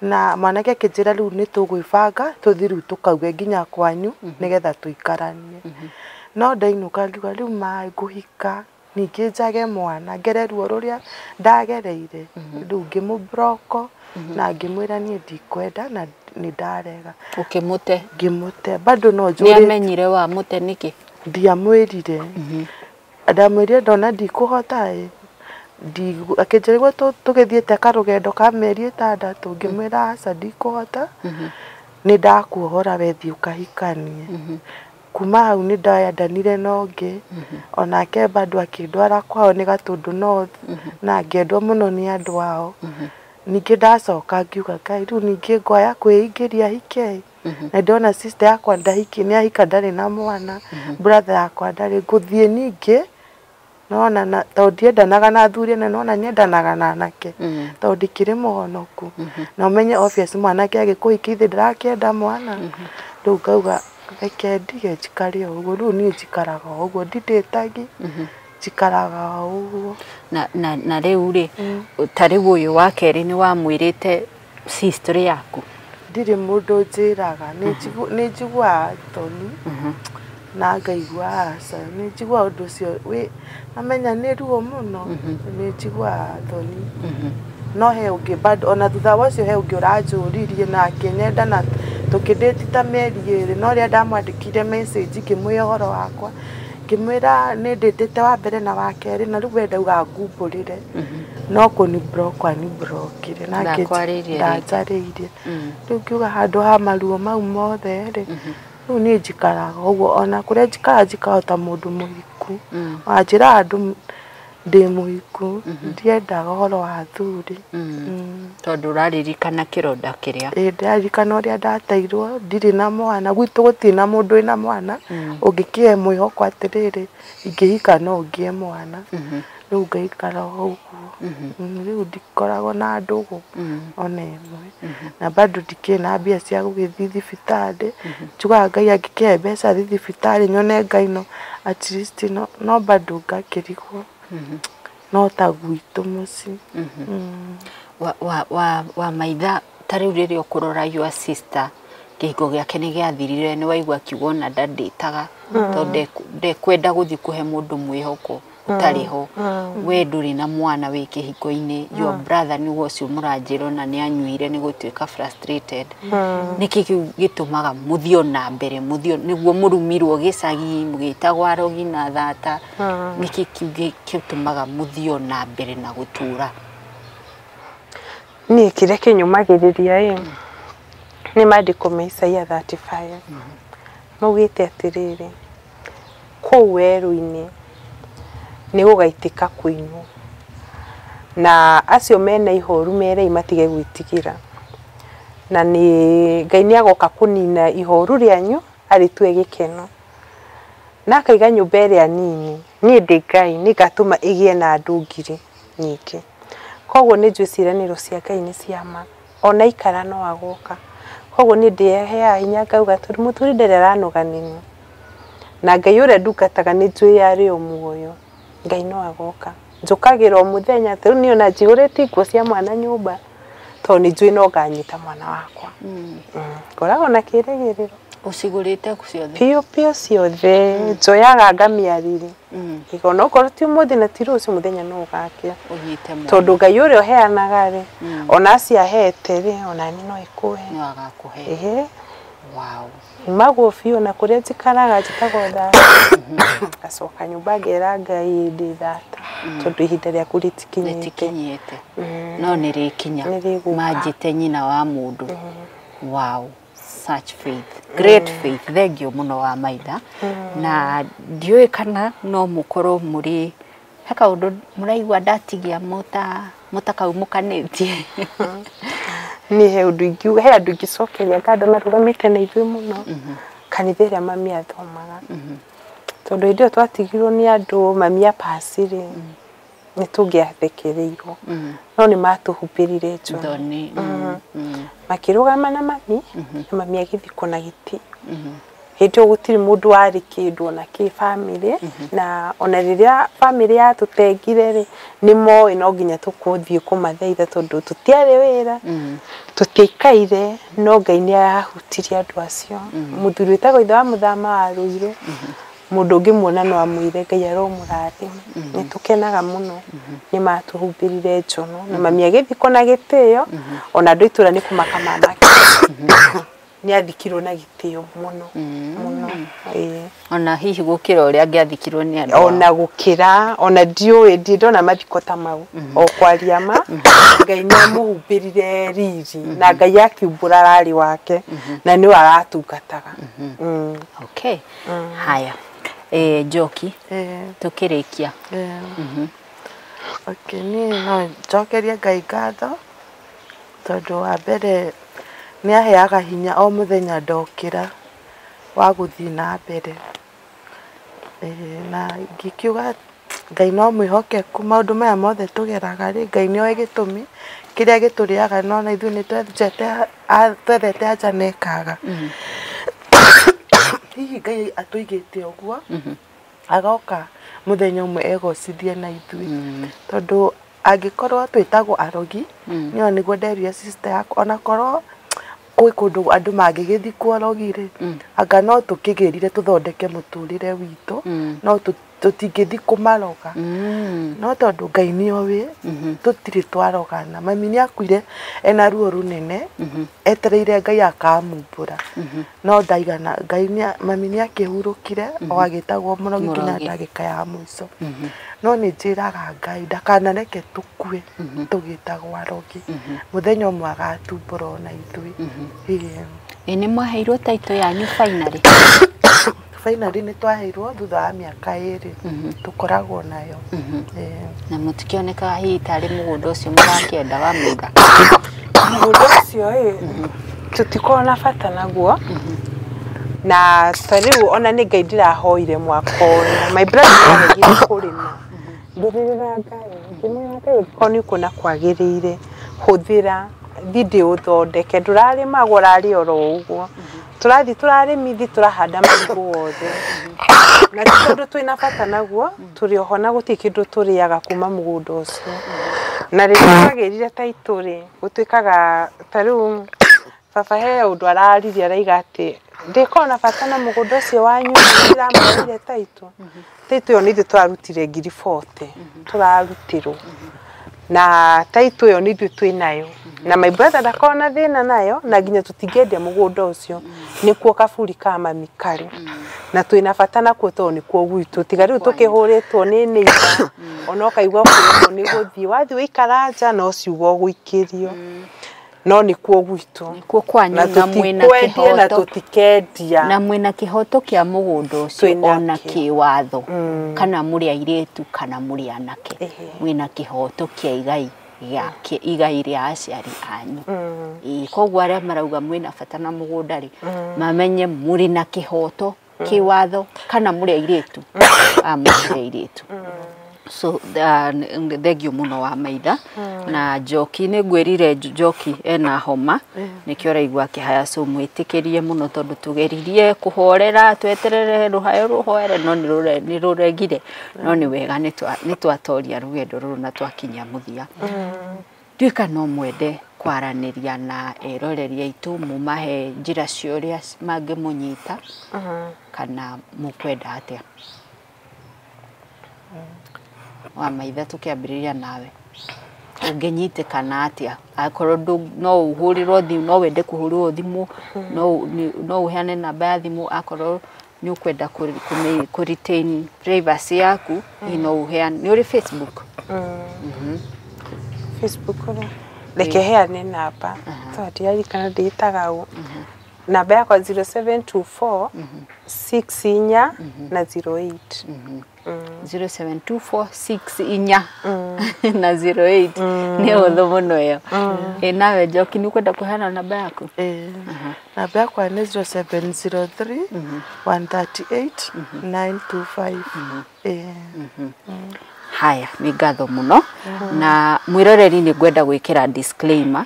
na mwanake akijira riu ni tugwibanga tuthiru tukauge nginya kwanyu nigetha tuikaranie no ndainuka ngiuga riu mai nguhika ningi njage mwana ngere ruo ruria ndagereire riu ngimubroko na ngimwira ni ndikwenda na ni ndarega ukimute ngimute bado no njuri ni amenyire wa mute niki ndiamwirire ndamwirire ndona ndikuhota akijirigwo tugithiete karugendo ka meri 6 ngimwira aca ndikuhota ni ndakuhora wethi ukahikanie kuma hau ni ndayandanire nongi onake bado akindwara kwao ni Gatundu North na ngendwo muno ni andu ao ningi ndacoka ngiuga Ngai riu ningi ngoya kwiingiria hike na ndona sister yakwa ndahiki ni ahika ndari na mwana brother yakwa ndari nguthie ningi nona na ndiendanaga na athuri na nona nyendanaga na anake to ndikire muhonoku na umenye obvious mwanake agikuhikithi ndirakienda mwana riu ngauga reke ndige njikare uguo riu ni njikaraga uguo ndinditagi njikaraga uguo na riu ri tariu uyu wa keri ni wamwirite sister yaku ndiri mundu njiraga ni njigua thoni na ngaigua aca ni njigua undu ucio wi amenya ni ruo muno ni njigua thoni no he ungi bado ona thutha wacio he ungi uranjuririe na akinyenda na tukindetita meri 2 no ria ndamwandikire message ngimwira horo wakwa ngimwira ni nditite wa mbere na wa keri na riu wenda uga ngumburire no kuni broko ani brokire na ndanjaririe riu ngiuga handu ha maruo mau mothe ri riu ni njikaraga uguo ona kuria njikahota mundu muhiku wanjira andu ndi muhiku ndiendaga horo wa athuri tondu raririkana kironda kiria ndaririkana uria ndateirwo ndiri na mwana gwitu gutina mundu ina mwana ungikie mwihoko atiriri ingihika no ngie mwana riu ngaikara uguo riu ndikoragwo na ndugu ona imwe na bado ndikina mbia cia gugithii thibitari njugaga Ngai angikihe mbeca thi thibitari nyone Ngai no at least no bado ngakirigwo no ta gwitu muci Wamaitha tariu riria ukurora your sister kihiko giake ni giathirire ni waigua kiugo na ndanditaga tondu ndekwenda guthi kuhe mundu mwihoko utariho we nduri na mwana wi kihiko-ini your brother ni wocio muranjiro na ni anyuire ni gutuika frustrated niki gitumaga muthio na mbere muthio niguo murumirwo gicagi mugitagwa rogi na thata niki gitumaga muthio na mbere na gutura Niĩ kĩrĩa kĩnyumagĩrĩria nĩ maandĩko ma Isaia 35 maugĩte atĩrĩrĩ, kũu werũ-inĩ nĩ gũgaitĩka kũinwo, na acio mena ihoru merei matige gwĩtigĩra, na Ngai nĩ agoka kũnina ihoru rĩanyu arĩtue gĩkeno, na akaiga nyũmba ĩrĩa nini. Niĩ ndĩ Ngai nĩ ngatũma ĩgĩe na andũ ngiri nyingĩ. Koguo nĩ njũĩ ciĩranĩro cia Ngai nĩ cia ma, ona ikara no agoka. Koguo nĩ ndĩheaga hinya ngauga tondũ mũthuuri ndarĩ aranoganĩrwo, na Ngai ũrĩa ndungataga nĩ njũĩ arĩ o muoyo, Ngai no agoka. Njũkagĩra o mũthenya, rĩu niĩ ona njihũrĩtie nguo cia mwana nyũmba tondũ nĩ njũĩ no nganyita mwana wakwa. Ngoragwo na kĩĩrĩgĩrĩro. Ũcigũrĩte ciothe? Piũ ciothe, njoyaga ngamĩarĩri. Ona okorwo ti ũmũthĩ na ti rũciũ mũthenya no ũgakĩa. Tondũ Ngai ũrĩa ũheanaga-rĩ, ona aciahete rĩ, ona niĩ no ĩkũhe. No agakũhe. Wow. Maguo biũ na kũrĩa njikaraga njĩtagwo thata. Ngacoka nyũmba ngera Ngai ndĩ thata. Tondũ ihinda rĩaku rĩtikinyĩte. No nĩ rĩkinya. Manjĩte nyina wa mũndũ. Wow. Such faith, great faith. Thengio mũno Wamaitha. Na ndiũĩ kana no mũkorwo mũrĩ he kaũndũ mũraigua ndatigia mũtakaumũkanĩtie. Niĩ he ũndũ ingiuga, he andũ ingĩcokeria ngatho marũgamĩte na ithuĩ mũno, kanitha ĩrĩa mami athomaga. Tondũ hĩndĩ ĩyo twatigirwo nĩ andũ, mami apacirĩ, nĩ tũngĩathekereirwo. No nĩ matũhumbĩrire njoni. Makĩrũgama na mami, na mami agĩthikwo na gĩtĩo. Hĩndĩ ĩyo gũtirĩ mũndũ warĩ kĩndũ ona kĩ bamĩrĩ, na ona rĩrĩa bamĩrĩ yatũtengire-rĩ, nĩ moĩ no nginya tũgũthiĩ kũmathaitha tondũ tũtiarĩ wĩra, tũtiaikaire, no Ngai nĩ ahutirie andũ acio. Mũthuri wĩtagwo ithe wa mũthama warũire, mũndũ ũngĩmuona no amwĩre Ngai aromũrathima. Nĩ tũkenaga mũno, nĩ matũhumbĩrire njono, na mami agĩthikwo na gĩtĩo, ona andũ itũra nĩ kũmaka mamake. Nĩ athikirwo na gĩtĩo mũno mũno. Ona hihi gũkĩra ũrĩa angĩathikirwo nĩ andũ. Ona gũkĩra, ona ndiũĩ ndona mathiko ta mau. O kwaria ma, Ngai nĩ amũhumbĩrire riri, na Ngai akiumbũra ararĩ wake, na nĩ aratungataga. Okay. Haya. Njoki, tũkĩrĩkia. Okay, niĩ no njokerie Ngai ngatho tondũ wa mbere nĩ aheaga hinya o mũthenya ndokĩra wa gũthiĩ na mbere. Na ngĩkiuga Ngai no mwĩhokeku, maũndũ maya mothe tũgeraga-rĩ, Ngai nĩoĩ gĩtũmi kĩrĩa gĩtũrĩaga, no na ithuĩ nĩ twethete anja na ĩkaga. Hihi Ngai atũigĩte ũguo, agoka mũthenya ũmwe egocithie na ithuĩ. Tondũ angĩkorwo twĩtagwo arogi, nĩyo nĩguo nderire sister yakwa, ona korwo kwĩ kũndũ andũ mangĩgĩthikwo arogi-rĩ, anga no tũkĩgĩrire tũthondeke mũtũrĩre witũ, no tũtingĩthi kũmaroga. No tondũ Ngai nĩoĩ, tũtirĩ twarogana. Mami nĩ akuire ena ruo rũnene, etereire Ngai akamumbũra. No ndaigana, mami nĩ akĩhurũkire, o agĩtagwo mũrogi nginya ndagĩka ya mũico. No nĩ njĩraga Ngai ndakanareke tũkue tũgĩtagwo arogi. Mũthenya ũmwe agatumbũra ona ithuĩ. Nĩ mwaheirwo taitũ yanyu finally? Finally nĩ twaheirwo thutha wa mĩaka 2 tũkoragwo nayo. Na mũtikĩonekaga hihi tarĩ mũgũnda ũcio mũrakĩenda Wamaitha? Mũgũnda ũcio tũtikoragwo na bata naguo, na tarĩu ona nĩ Ngai ndĩrahoire mwaka ũyũ. My brother nĩaregire kũrĩma. Ngĩrĩrĩra Ngai, ngĩmwĩra Ngai angĩkorwo nĩ ũkuona kwagĩrĩire, hũthĩra thiĩ ũthondeke, ndũrarĩmagwo ũrarĩ oro ũguo. Tũrathiĩ tũrarĩmithi tũrahanda marigũ wothe. Na tondũ twĩna bata naguo, tũrĩ oho na gũtirĩ kĩndũ tũrĩaga kuma mũgũnda ũcio. Na rĩrĩa twagĩrire taitũ-rĩ, gũtuĩkaga tarĩu baba he ũndũ araririe araiga atĩ ndĩkorwo na bata na mũgũnda ũcio wanyu ndĩramũheire taitũ. Taitũ ĩyo nĩ ithuĩ tũrarutire 40 tũrarutirwo. Na taitũ ĩyo nĩ ithuĩ twĩnayo. Na my brother ndakorwo na thĩna nayo, na nginya tũtingĩendia mũgũnda ũcio. Nĩkuo kaburi ka mami karĩ. Na twĩna bata nakuo tondũ nĩkuo gwitũ. Tiga rĩu tũkĩhũrĩtwo nĩ neighbor, ona kaigwa kuo ni guthii wathi wikaranja no ciugo guikirio no ni kuo gwitu kuo kwanyu na mwina kihoto na tutikedia na mwina kihoto kia mugundo ucio ona kiwatho kana muri airetu kana muri anake mwina kihoto kia igai ya igai ria aciari anyu koguo aria marauga mwina bata na mugunda ri mamenye muri na kihoto kiwatho kana muri airetu muri airetu so thegio muno Wamaitha na Njoki ni ngwirire Njoki ena homa nikio raigwa kihaya so mwitikirie muno tondu tugeririe kuhorera tweterere ruhayo ruhoere no ni ruregire no ni wega ni twatoria rugendo ruru na twakinya muthia twika no mwende kwaraniria na eroreri aitu mumahe njira cioria mangimunyita kana mukwenda atia Wamaitha tukiambiriria nawe ungenyitĩkana atia akorwo no uhurirwo thimu no wende kuhurirwo thimu no uheane namba ya thimu akorwo ni ukwenda ku retain privacy yaku no uheane ni uri Facebook Facebook reke heane namba twatirari kana nditaga u namba yakwa 0724 64 na 08 072464 na 08 ni utho muno yo nawe Njoki ni kwenda kuhana namba yaku namba yakwa ni 0703 138 925 haya ni ngatho muno na mwiroreri ni ngwenda gwikira disclaimer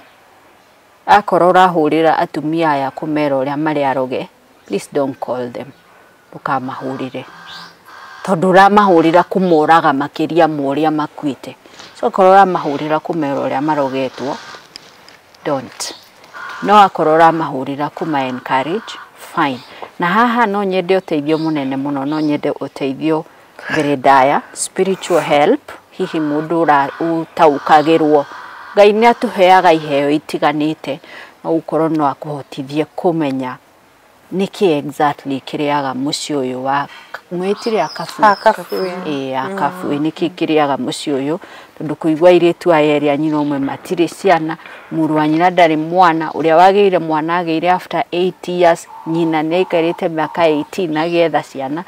akorwo urahurira atumia aya kumera uria mari aroge please don't call them ukamahurire tondu uramahurira kumuraga makiria muria makwite so akorwo uramahurira kumera uria marogetwo don't no akorwo uramahurira kuma encourage fine na haha no nyende uteithio munene muno no nyende uteithio very dire spiritual help hihi mundu utaukagirwo Ngai ni atuheaga iheo itiganite no ukorwo no akuhotithie kumenya niki exactly kiriaga muci uyu wa mwitire akafu akafu niki kiriaga muci uyu tondu kuigwa iretu ayeria nyina umwe matiri ciana muru wa nyina ndari mwana uria wageire mwana ageire after 8 years nyina neikarite miaka 18 agetha ciana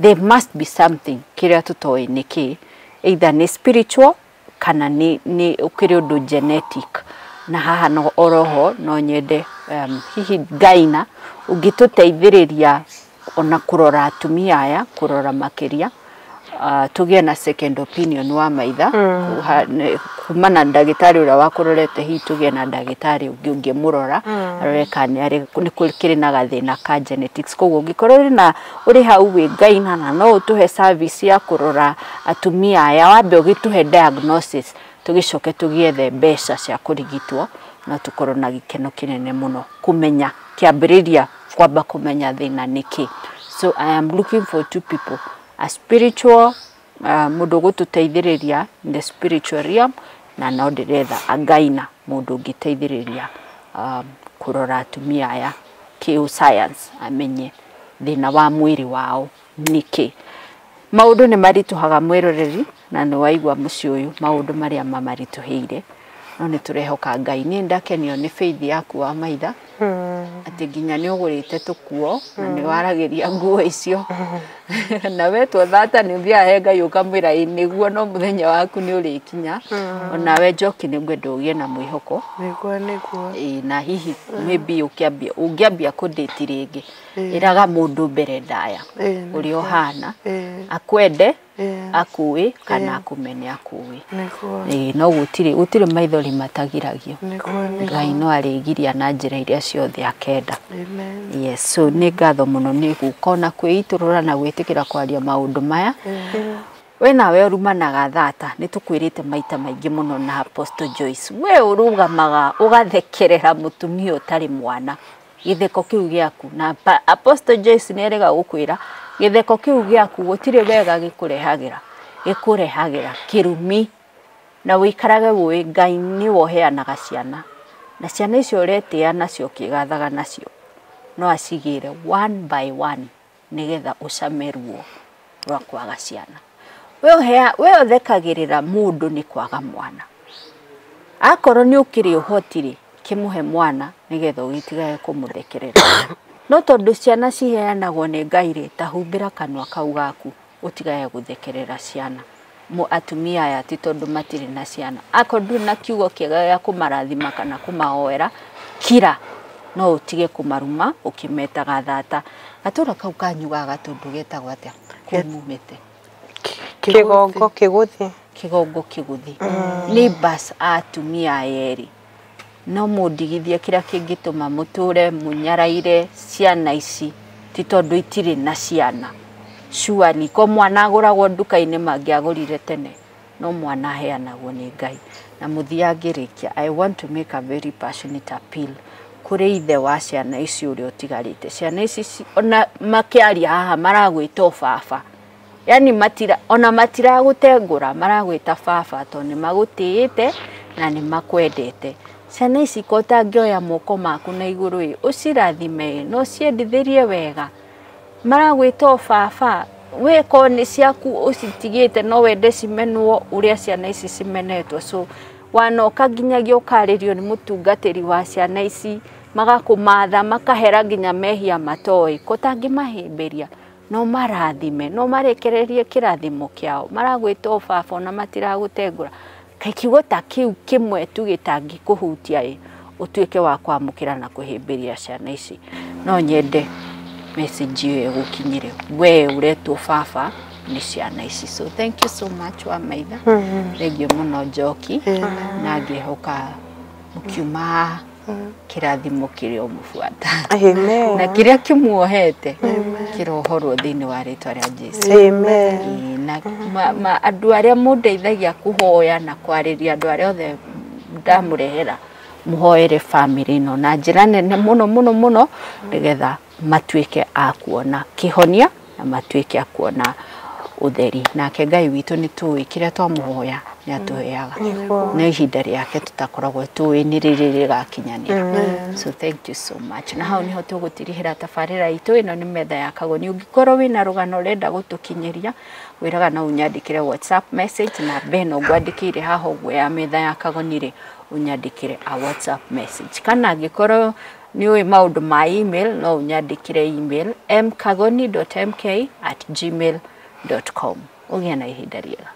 there must be something kiria tutoi niki either ni spiritual kana ni ukiri undu genetic na haha no oroho no nyende hihi Ngaina ungituteithiriria ona kurora atumia aya kurora makiria tugie na second opinion Wamaitha kumana ndagitari uria wakurorete hi tugie na ndagitari ungi murora areka ni ari kuri na gathina ka genetics koguo ngikorwo na uri hau wi Ngaina na no utuhe service ya kurora atumia aya wambe ugituhe diagnosis tugicoke tugiethe mbeca cia kurigitwo na tukorwo na gikeno kinene muno kumenya kiambiriria kwamba kumenya thina niki so I am looking for two people a spiritual mundu gututeithiriria in the spiritual realm na no ndiretha a Ngaina mundu ngiteithiriria kurora atumia aya ki science amenye thina wa mwiri wao niki maundu ni marituhaga mwiroreri na ni waigwa muci uyu maundu maria mamarituheire no ni turehoka Ngai ni ndakenio ni faith yaku Wamaitha ati ginya ni ugurite tukuo na ni waragiria nguo icio na wetwo thata ni thia he Ngai ukamwira iniguo no muthenya waku ni urikinya ona we Njoki ni ngwenda ugie na mwihoko niguo na hihi maybe ukiambia kudate ringi iraga mundu mbere ndaya uri ohana akwende akui kana akumene akui no gutire maithori matagiragio Ngai no arigiria na njira iria ciothe akenda yes so ni ngatho muno ni gukona kwiiturura na gwitikira kwaria maundu maya we nawe urumanaga thata ni tukwirite maita maingi muno na Apostle Joyce we urugamaga ugathekerera mutumia utari mwana githeko kiu giaku na Apostle Joyce ni erega gukwira githeko kiu giaku gutire wega gikurehagira kirumi na wikarage wi Ngai ni woheanaga ciana na ciana icio uretia nacio kigathaga nacio no acigire one by one nigetha ucameruo rwa kwaga ciana we othekagirira mundu ni kwaga mwana akorwo ni ukiri uhotiri kimuhe mwana nigetha ugitigae kumuthekerera no tondu ciana ciheanagwo ni Ngai ri tahumbira kanwa kau gaku utigae guthekerera ciana mu atumia aya ti tondu matiri na ciana akorwo na kiugo kiega ya kumarathima kana kumahoera kira no utige kumaruma ukimetaga thata gatura kau kanyugaga tondu getagwo atia kumumete kigongo kiguthi ni bas atumia eri no mundigithie kira kingituma muture munyaraire ciana ici ti tondu itiri na ciana shua ni ko mwana aguragwo nduka-ini mangiagurire tene no mwana heanagwo ni Ngai na muthiangirikia I want to make a very passionate appeal kuri ithe wa ciana ici uri utigarite ciana ici ona makiaria haha maragwita baba yani matira gutengura maragwita baba to ni magutiite na ni makwendete ciana ici kota ngioya moko maku na iguru ucirathime no ciendithirie wega maragwita baba we ko ni ciaku ucitigite no wende cimenwo uria ciana ici cimenetwo so wanoka nginyagia ukaririo ni mutungatiri wa ciana ici magakumatha makahera nginya mehia matoi kotangi mahimberia no marathime no marekererie kirathimo kiao maragwita baba na matira gutengura kiugo ta kiu kimwe tu gitangi kuhutia utuike wa kwamukira na kuhimberia ciana ici no nyende message yo gukinyire we uretwo baba ni ciana ici so thank you so much Wamaitha thengio muno Njoki na ngihoka mukiuma kirathimo kirio mufuata amen na kiria kimuohete kirohorwo thiini wa ritwa ria Jesu amen na andu aria mundeithagia kuhoya na kwariria andu aria othe ndamurehera muhoere family no na njira nene muno nigetha matuike a kuona kihonia na matuike a kuona utheri nake Ngai witu ni tuwi kiria twamuhoya ni atuheaga na ihinda riake tutakoragwo tuwi ni riri gakinyanira so thank you so much na hau niho tugutirihira tafarira itu ino ni Metha ya Kagoni ungikorwo wina rugano renda gutukinyeria wiraga na unyandikire WhatsApp message na beno gwandikire haho gwe ya Metha ya Kagoni ri unyandikire a WhatsApp message kana angikorwo ni uwe maundu ma email no unyandikire email mkagoni.mk@gmail.com ugia na ihinda riega.